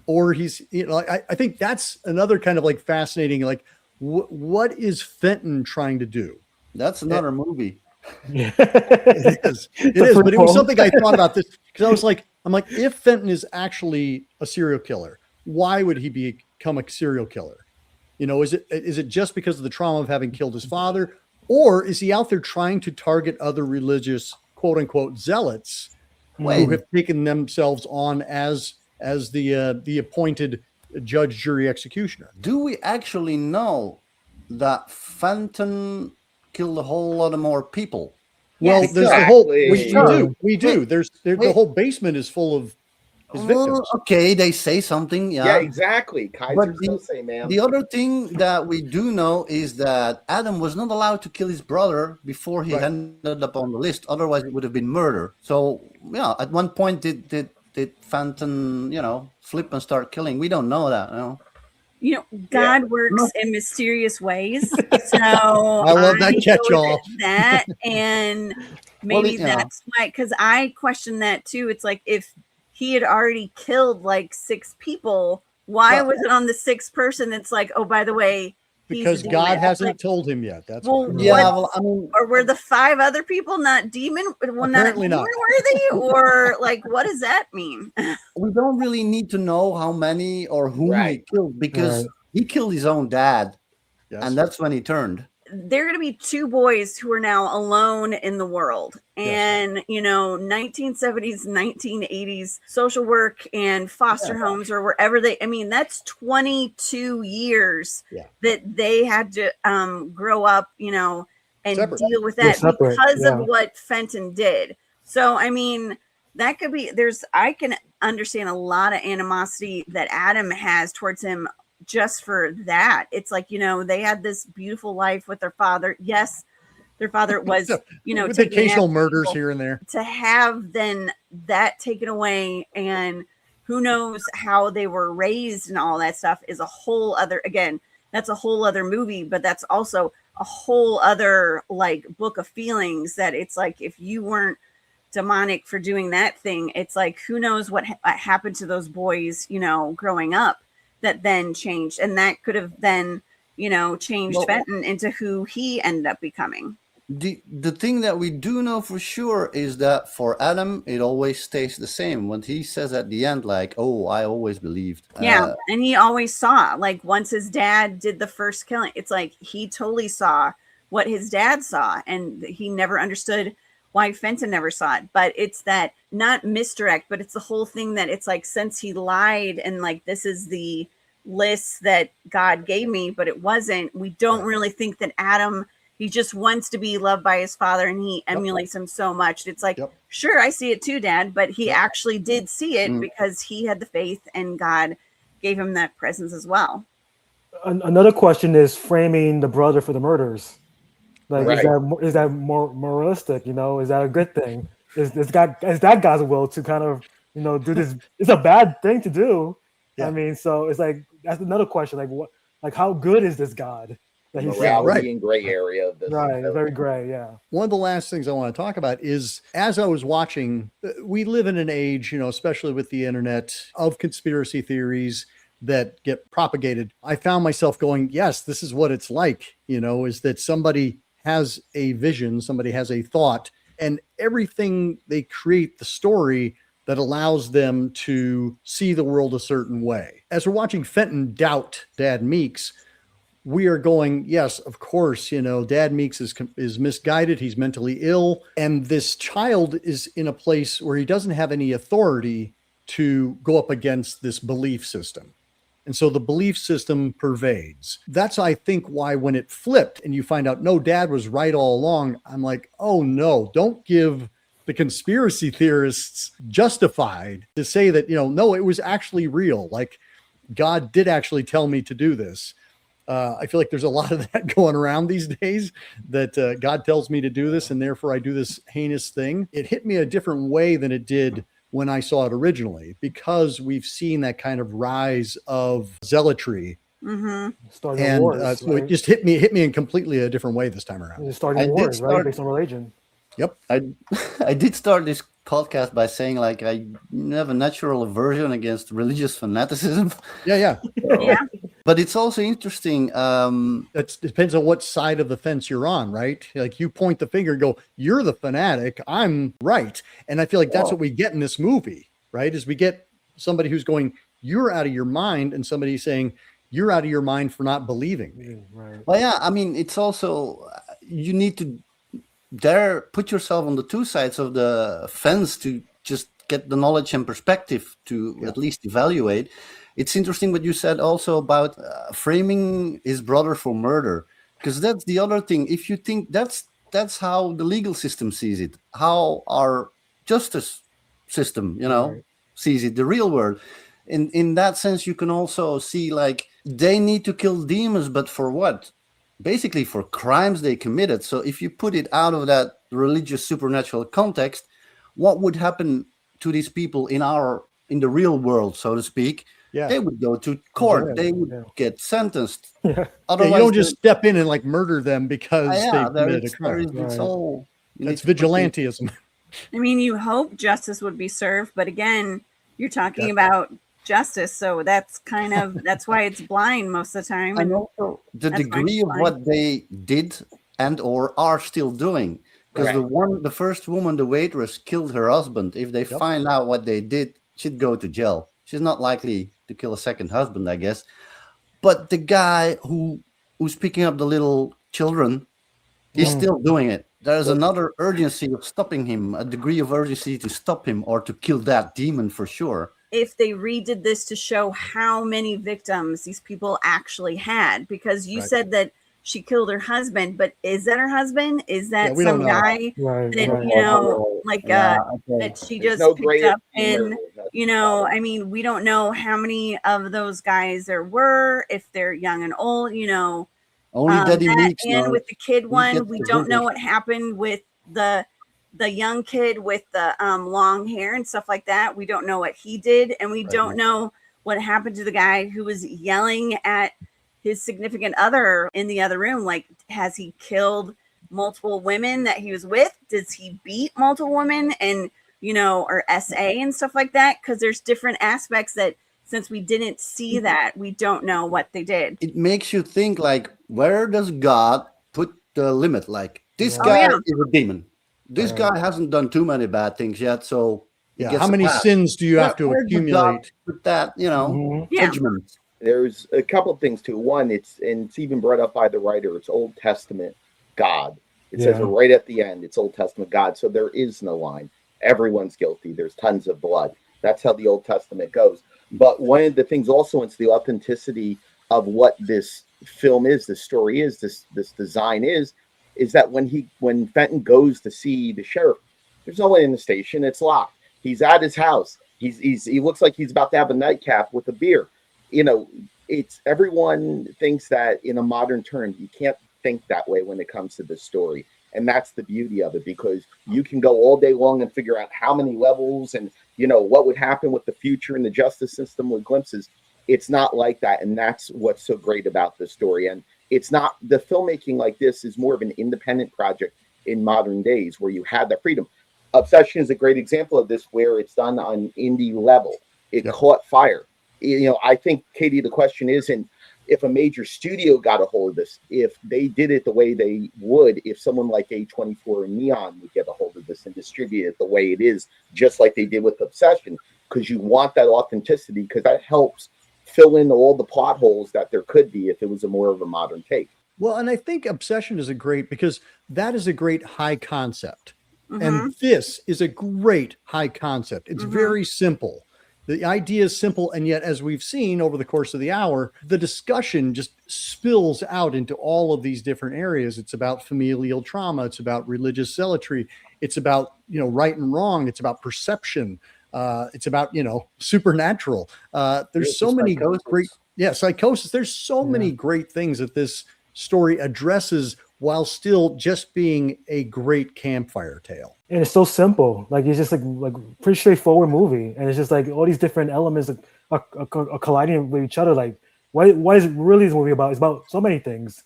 or he's I think that's another kind of like fascinating. Like, what is Fenton trying to do? That's another movie. Yeah. It is. But it was something I thought about this because I'm like, if Fenton is actually a serial killer, why would he become a serial killer? Is it just because of the trauma of having killed his father, or is he out there trying to target other religious quote unquote zealots who have taken themselves on as the appointed judge, jury, executioner? Do we actually know that Fenton killed a whole lot of more people? Well, there's the whole we do. There's the whole basement is full of his victims. Okay, they say something. Yeah, exactly. Kaiser still say, man. The other thing that we do know is that Adam was not allowed to kill his brother before he ended up on the list. Otherwise, it would have been murder. So, at one point, did Fenton, flip and start killing? We don't know that. God works in mysterious ways. So I love that catch-all. That, and maybe that's why, because I question that too. It's like, if he had already killed like 6 people, why was it on the 6th person? It's like, oh, by the way, because God hasn't told him yet. That's or were the 5 other people not demon? Well, apparently not. Were they? Or like, what does that mean? We don't really need to know how many or whom he killed, because he killed his own dad, and that's when he turned. There are going to be 2 boys who are now alone in the world. And, 1970s, 1980s social work and foster homes, or wherever that's 22 years that they had to grow up, and deal with that because of what Fenton did. So, that could be, I can understand a lot of animosity that Adam has towards him just for that. It's like, they had this beautiful life with their father. Yes, their father was, with occasional murders here and there. To have then that taken away, and who knows how they were raised and all that stuff, is a whole other, again, that's a whole other movie, but that's also a whole other like book of feelings, that it's like, if you weren't demonic for doing that thing, it's like, who knows what happened to those boys, growing up, that then changed. And that could have then, changed Fenton into who he ended up becoming. The thing that we do know for sure is that for Adam, it always stays the same. When he says at the end, like, oh, I always believed. Yeah. And he always saw, like, once his dad did the first killing, it's like he totally saw what his dad saw, and he never understood why Fenton never saw it. But it's that, not misdirect, but it's the whole thing that it's like, since he lied and like, this is the list that God gave me, but it wasn't, we don't really think that Adam, he just wants to be loved by his father, and he emulates him so much. It's like, sure, I see it too, Dad, but he actually did see it because he had the faith, and God gave him that presence as well. Another question is framing the brother for the murders. Like, is that more moralistic? Is that a good thing? Is that God's will to kind of do this? It's a bad thing to do. Yeah. So it's like, that's another question. Like, what? Like, how good is this God? That he's morality and gray area of this. Right, very gray. Yeah. One of the last things I want to talk about is, as I was watching, we live in an age, especially with the internet, of conspiracy theories that get propagated. I found myself going, yes, this is what it's like. Is that somebody has a vision, somebody has a thought, and everything they create the story that allows them to see the world a certain way. As we're watching Fenton doubt Dad Meiks, we are going, yes, of course, Dad Meiks is misguided. He's mentally ill. And this child is in a place where he doesn't have any authority to go up against this belief system. And so the belief system pervades. That's, I think, why when it flipped and you find out, no, dad was right all along, I'm like, oh no, don't give the conspiracy theorists justified to say that, no, it was actually real. Like, God did actually tell me to do this. I feel like there's a lot of that going around these days, that God tells me to do this and therefore I do this heinous thing. It hit me a different way than it did when I saw it originally, because we've seen that kind of rise of zealotry. Starting And wars, so it just hit me in completely a different way this time around. Starting wars, right? Based on religion. Yep. I did start this podcast by saying, like, I have a natural aversion against religious fanaticism. Yeah. But it's also interesting. That depends on what side of the fence you're on, right? Like, you point the finger and go, you're the fanatic, I'm right. And I feel like that's what we get in this movie, right? Is we get somebody who's going, you're out of your mind, and somebody saying, you're out of your mind for not believing me. Right. Well, yeah, I mean, it's also, you need to put yourself on the two sides of the fence to just get the knowledge and perspective to at least evaluate. It's interesting what you said also about framing his brother for murder, because that's the other thing. If you think that's how the legal system sees it, how our justice system, sees it, the real world. In that sense, you can also see, like, they need to kill demons, but for what? Basically for crimes they committed. So if you put it out of that religious supernatural context, what would happen to these people in the real world, so to speak? Yeah. They would go to court. They would get sentenced. Otherwise, you don't just step in and like murder them because they committed a crime. That's vigilantism. I mean, you hope justice would be served, but again, you're talking about justice, so that's why it's blind most of the time. And also the degree of what they did and or are still doing. Because the first woman, the waitress, killed her husband. If they find out what they did, she'd go to jail. She's not likely to kill a second husband, I guess. But the guy who's picking up the little children, he's still doing it. There's another urgency of stopping him, a degree of urgency to stop him or to kill that demon for sure. If they redid this to show how many victims these people actually had, because you said that she killed her husband, but is that her husband? Is that some guy that, that she just picked up? And, I mean, we don't know how many of those guys there were, if they're young and old, Only Daddy Meeks and knows. with the kid one, we don't know what happened with the young kid with the long hair and stuff like that. We don't know what he did, and we don't know what happened to the guy who was yelling at his significant other in the other room. Like, has he killed multiple women that he was with? Does he beat multiple women and, or SA and stuff like that? Because there's different aspects that, since we didn't see that, we don't know what they did. It makes you think, like, where does God put the limit? Like, this guy is a demon. This guy hasn't done too many bad things yet, so how many sins do you have to accumulate with that, judgment? There's a couple of things too. One, it's even brought up by the writer. It's Old Testament God. It says it right at the end. It's Old Testament God. So there is no line. Everyone's guilty. There's tons of blood. That's how the Old Testament goes. But one of the things also, it's the authenticity of what this film is, this story is, this design is that when Fenton goes to see the sheriff, there's no one in the station. It's locked. He's at his house. He looks like he's about to have a nightcap with a beer. It's everyone thinks that in a modern term, you can't think that way when it comes to the story. And that's the beauty of it, because you can go all day long and figure out how many levels and, what would happen with the future in the justice system with glimpses. It's not like that. And that's what's so great about the story. And it's not, the filmmaking like this is more of an independent project in modern days where you have that freedom. Obsession is a great example of this, where it's done on indie level. It caught fire. I think, Katie, the question isn't if a major studio got a hold of this, if they did it the way they would, if someone like A24 and Neon would get a hold of this and distribute it the way it is, just like they did with Obsession, because you want that authenticity, because that helps fill in all the plot holes that there could be if it was a more of a modern take. Well, and I think Obsession is because that is a great high concept. And this is a great high concept. It's very simple. The idea is simple, and yet, as we've seen over the course of the hour, the discussion just spills out into all of these different areas. It's about familial trauma. It's about religious zealotry. It's about, right and wrong. It's about perception. It's about, supernatural. There's so many great, psychosis. There's so many great things that this story addresses while still just being a great campfire tale. And it's so simple. Like, it's just like pretty straightforward movie. And it's just like all these different elements are colliding with each other. Like, what is really this movie about? It's about so many things,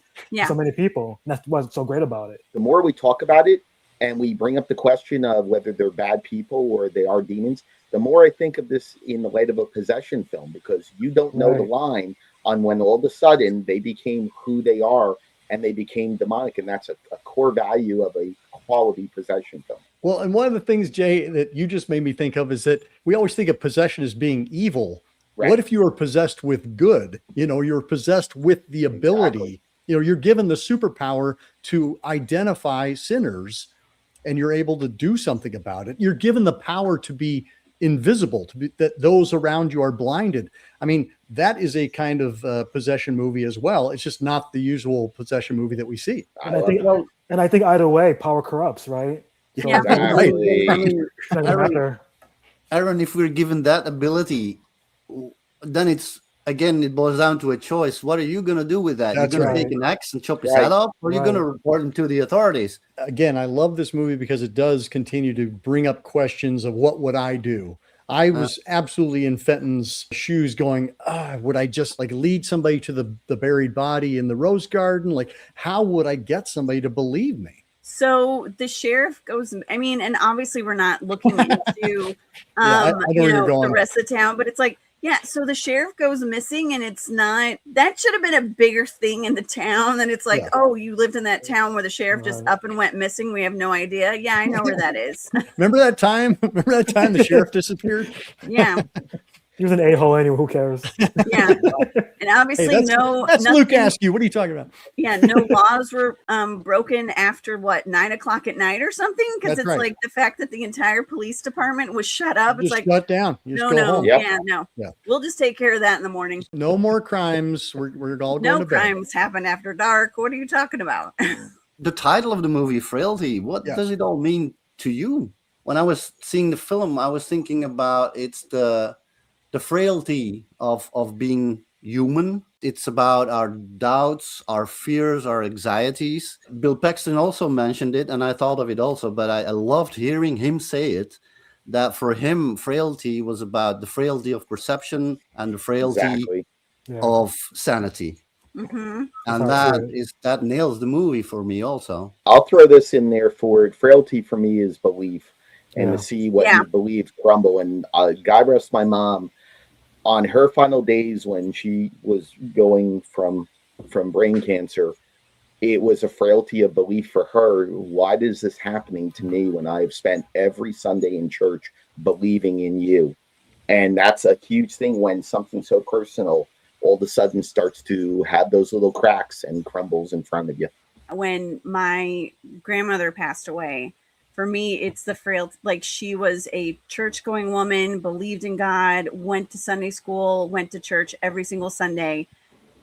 so many people. And that's what's so great about it. The more we talk about it and we bring up the question of whether they're bad people or they are demons, the more I think of this in the light of a possession film, because you don't know the line on when all of a sudden they became who they are and they became demonic. And that's a core value of a quality possession film. Well, and one of the things, Jay, that you just made me think of is that we always think of possession as being evil. Right. What if you are possessed with good? You're possessed with the ability, you're given the superpower to identify sinners and you're able to do something about it. You're given the power to be invisible, that those around you are blinded. I mean, that is a kind of possession movie as well. It's just not the usual possession movie that we see. And I think either way, power corrupts, right? So Exactly. Aaron, if we're given that ability, then it boils down to a choice. What are you going to do with that? You're going to take an axe and chop his head off, or you're going to report him to the authorities? Again, I love this movie because it does continue to bring up questions of what would I do? I was absolutely in Fenton's shoes going, would I just lead somebody to the buried body in the rose garden? Like, how would I get somebody to believe me? So the sheriff goes, and obviously we're not looking into, the rest of the town, but it's like, so the sheriff goes missing, and it's not, that should have been a bigger thing in the town. And it's like, you lived in that town where the sheriff just up and went missing. We have no idea. Yeah, I know where that is. Remember that time the sheriff disappeared? Yeah. He was an a-hole anyway. Who cares? Yeah. And obviously that's Luke Askew. What are you talking about? Yeah. No laws were broken after 9:00 at night or something. Because it's like the fact that the entire police department was shut up. It's like shut down. You just go home. Yeah, no. Yeah. We'll just take care of that in the morning. No more crimes. We're all going to bed. No crimes happen after dark. What are you talking about? The title of the movie, Frailty, what does it all mean to you? When I was seeing the film, I was thinking about it's the frailty of being human. It's about our doubts, our fears, our anxieties. Bill Paxton also mentioned it, and I thought of it also, but I loved hearing him say it, that for him, frailty was about the frailty of perception and the frailty of sanity. Mm-hmm. And that nails the movie for me also. I'll throw this in there for it. Frailty for me is belief, and to see what you believe crumble. And God rest my mom, on her final days when she was going from brain cancer, it was a frailty of belief for her. Why is this happening to me when I've spent every Sunday in church believing in you? And that's a huge thing when something so personal all of a sudden starts to have those little cracks and crumbles in front of you. When my grandmother passed away, for me, it's the frail, she was a church-going woman, believed in God, went to Sunday school, went to church every single Sunday,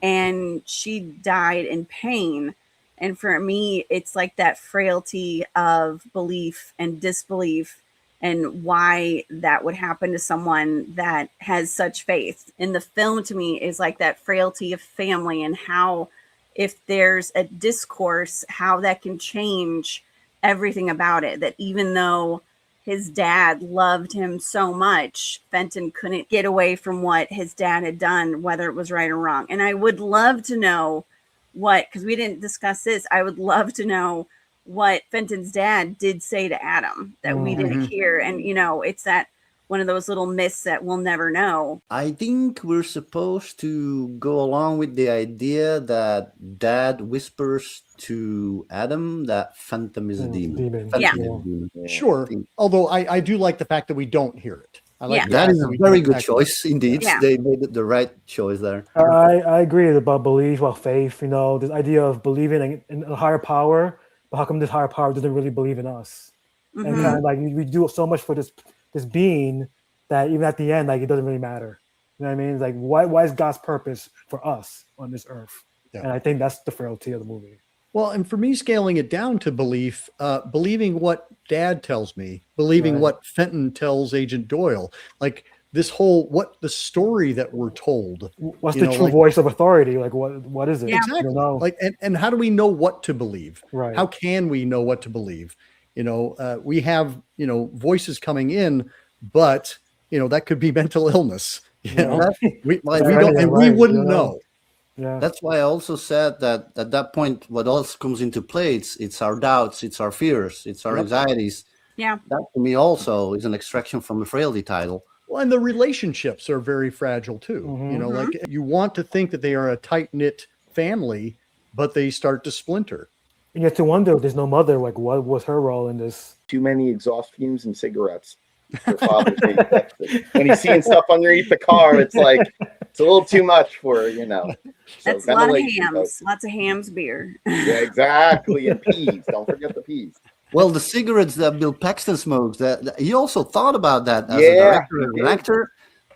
and she died in pain. And for me, it's like that frailty of belief and disbelief, and why that would happen to someone that has such faith. And the film, to me, is like that frailty of family, and how, if there's a discourse, how that can change everything about it. That even though his dad loved him so much, Fenton couldn't get away from what his dad had done, whether it was right or wrong. And I would love to know because we didn't discuss this, I would love to know what Fenton's dad did say to Adam that we didn't hear. And, it's that one of those little myths that we'll never know. I think we're supposed to go along with the idea that Dad whispers to Adam that Phantom is a demon. Sure. Although I do like the fact that we don't hear it. I like that is a very good choice indeed. Yeah. They made the right choice there. I agree about belief, about faith. This idea of believing in a higher power, but how come this higher power doesn't really believe in us? Mm-hmm. And kind of we do so much for this being that even at the end, like, it doesn't really matter. You know what I mean? It's like, why is God's purpose for us on this earth? Yeah. And I think that's the frailty of the movie. Well, and for me, scaling it down to belief, believing what Dad tells me, believing Right. what Fenton tells Agent Doyle, like this whole, what the story that we're told. What's you the know, true like- voice of authority? Like, what is it? Yeah. I Exactly. don't know. Like, and how do we know what to believe? Right. How can we know what to believe? You know, we have, you know, voices coming in, but, you know, that could be mental illness. You Yeah. know, we Like, don't, and we right, wouldn't you know. know. Yeah. That's why I also said that at that point, what else comes into play? It's our doubts, it's our fears, it's our Yep. anxieties. Yeah. That to me also is an extraction from the frailty title. Well, and the relationships are very fragile too. You know, Mhm. like you want to think that they are a tight knit family, but they start to splinter. And you have to wonder if there's no mother. Like, what was her role in this? Too many exhaust fumes and cigarettes. Her father's being texted. When he's seeing stuff underneath the car, it's like it's a little too much for, you know. So That's a lot of ventilation, hams. folks. Lots of hams beer. Yeah, exactly. And peas. Don't forget the peas. Well, the cigarettes that Bill Paxton smokes, that he also thought about that as a Yeah, director he and did. an actor.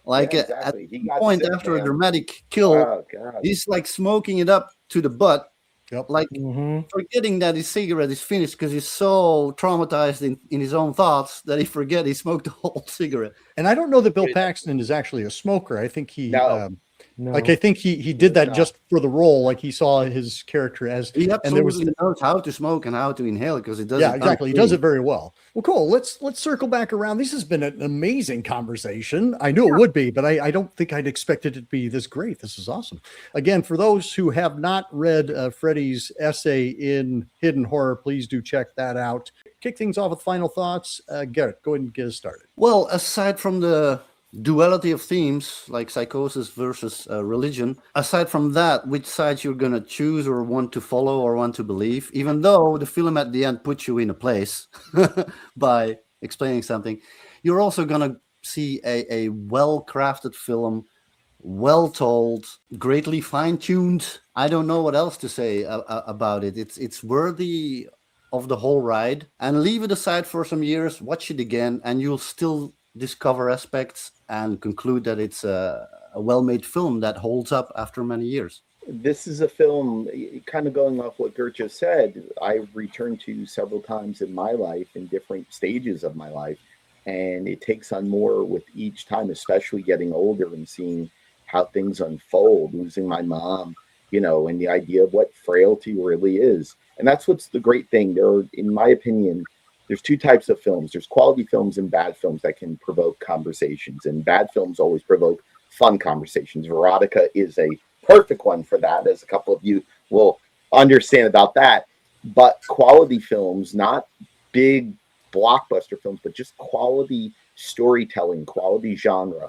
Like Yeah, at exactly. He the got point sick, after a man. dramatic kill, Oh God. he's like smoking it up to the butt, Yep. like Mm-hmm. forgetting that his cigarette is finished because he's so traumatized in his own thoughts that he forget he smoked the whole cigarette. And I don't know that Bill Paxton is actually a smoker. I think he, No. No. like, I think he did that No. just for the role. Like he saw his character as, He and there was, absolutely knows how to smoke and how to inhale because he does yeah, it. exactly. He does it very well. Well, cool. Let's circle back around. This has been an amazing conversation. I knew it would be, but I don't think I'd expected it to be this great. This is awesome. Again, for those who have not read Freddie's essay in Hidden Horror, please do check that out. Kick things off with final thoughts. Garrett, go ahead and get us started. Well, aside from the duality of themes like psychosis versus religion, aside from that, which side you're going to choose or want to follow or want to believe, even though the film at the end puts you in a place by explaining something, you're also going to see a well-crafted film, well told, greatly fine-tuned. I don't know what else to say about it. It's worthy of the whole ride. And leave it aside for some years, watch it again, and you'll still discover aspects and conclude that it's a well-made film that holds up after many years. This is a film, kind of going off what Gert just said, I've returned to several times in my life, in different stages of my life, and it takes on more with each time, especially getting older and seeing how things unfold, losing my mom, you know, and the idea of what frailty really is. And that's what's the great thing. There are, in my opinion, there's two types of films. There's quality films and bad films that can provoke conversations, and bad films always provoke fun conversations. Veronica is a perfect one for that, as a couple of you will understand about that. But quality films, not big blockbuster films, but just quality storytelling, quality genre,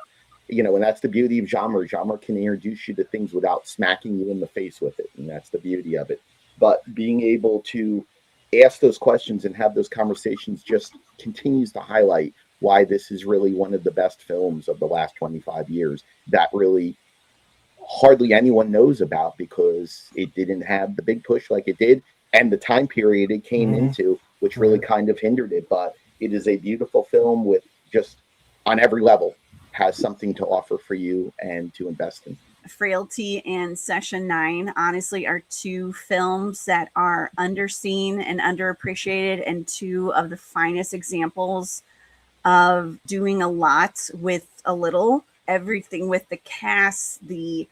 you know, and that's the beauty of genre. Genre can introduce you to things without smacking you in the face with it, and that's the beauty of it. But being able to ask those questions and have those conversations just continues to highlight why this is really one of the best films of the last 25 years that really hardly anyone knows about, because it didn't have the big push like it did, and the time period it came into, which really kind of hindered it. But it is a beautiful film with just, on every level, has something to offer for you and to invest in. Frailty and Session 9 honestly are two films that are underseen and underappreciated, and two of the finest examples of doing a lot with a little. Everything with the cast, the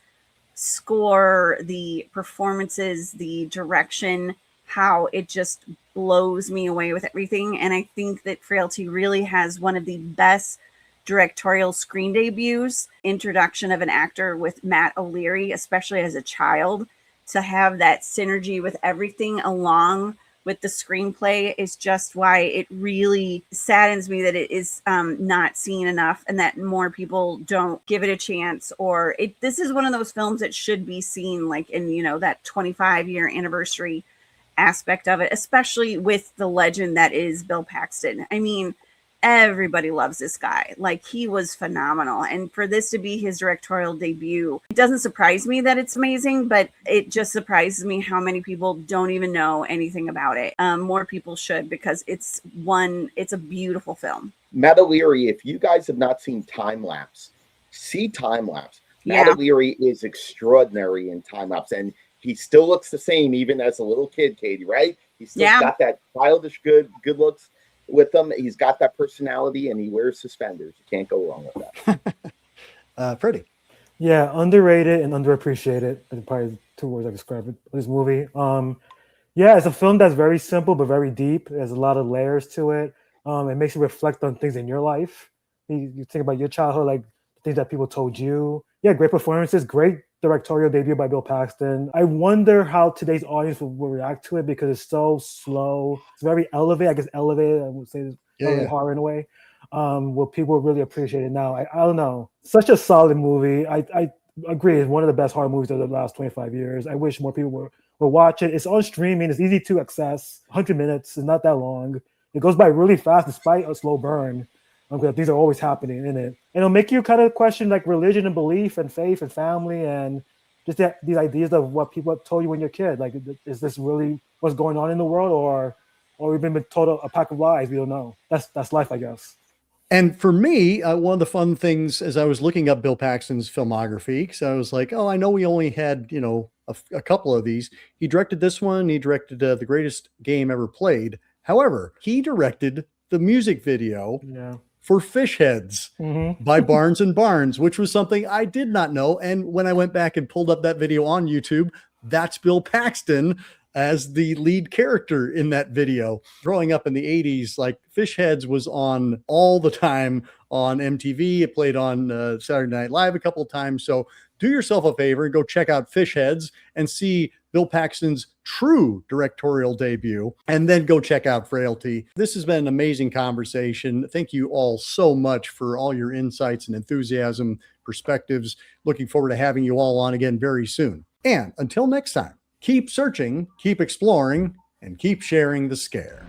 score, the performances, the direction, how it just blows me away with everything. And I think that Frailty really has one of the best directorial screen debuts. Introduction of an actor with Matt O'Leary, especially as a child, to have that synergy with everything along with the screenplay is just why it really saddens me that it is not seen enough, and that more people don't give it a chance. Or this is one of those films that should be seen like in, you know, that 25-year anniversary aspect of it, especially with the legend that is Bill Paxton. I mean, everybody loves this guy. Like, he was phenomenal. And for this to be his directorial debut, it doesn't surprise me that it's amazing, but it just surprises me how many people don't even know anything about it. More people should, because it's a beautiful film. Matt O'Leary, if you guys have not seen Time Lapse, see Time Lapse. Matt Yeah. O'Leary is extraordinary in Time Lapse, and he still looks the same even as a little kid, Katie, right? He's still Yeah. got that childish good looks with him. He's got that personality, and he wears suspenders. You can't go wrong with that. Freddie. Yeah, underrated and underappreciated are probably the two words I describe this movie. Yeah, it's a film that's very simple but very deep. There's a lot of layers to it. It makes you reflect on things in your life. You think about your childhood, like things that people told you. Yeah, great performances, great directorial debut by Bill Paxton. I wonder how today's audience will react to it because it's so slow. It's very elevated. I guess elevated, I would say, it's horror in a way. Will people really appreciate it now? I don't know. Such a solid movie. I agree. It's one of the best horror movies of the last 25 years. I wish more people will watch it. It's on streaming. It's easy to access. 100 minutes. It's not that long. It goes by really fast despite a slow burn. These are always happening in it. And it'll make you kind of question like religion and belief and faith and family and just these ideas of what people told you when you're a kid. Like, is this really what's going on in the world, or we've been told a pack of lies? We don't know. That's life, I guess. And for me, one of the fun things as I was looking up Bill Paxton's filmography, because I was like, oh, I know we only had, a couple of these. He directed this one. He directed The Greatest Game Ever Played. However, he directed the music video for Fish Heads by Barnes and Barnes, which was something I did not know. And when I went back and pulled up that video on YouTube, that's Bill Paxton as the lead character in that video. Growing up in the 80s, like Fish Heads was on all the time on MTV. It played on Saturday Night Live a couple of times. So do yourself a favor and go check out Fish Heads and see Bill Paxton's true directorial debut, and then go check out Frailty. This has been an amazing conversation. Thank you all so much for all your insights and enthusiasm, perspectives. Looking forward to having you all on again very soon. And until next time, keep searching, keep exploring, and keep sharing the scare.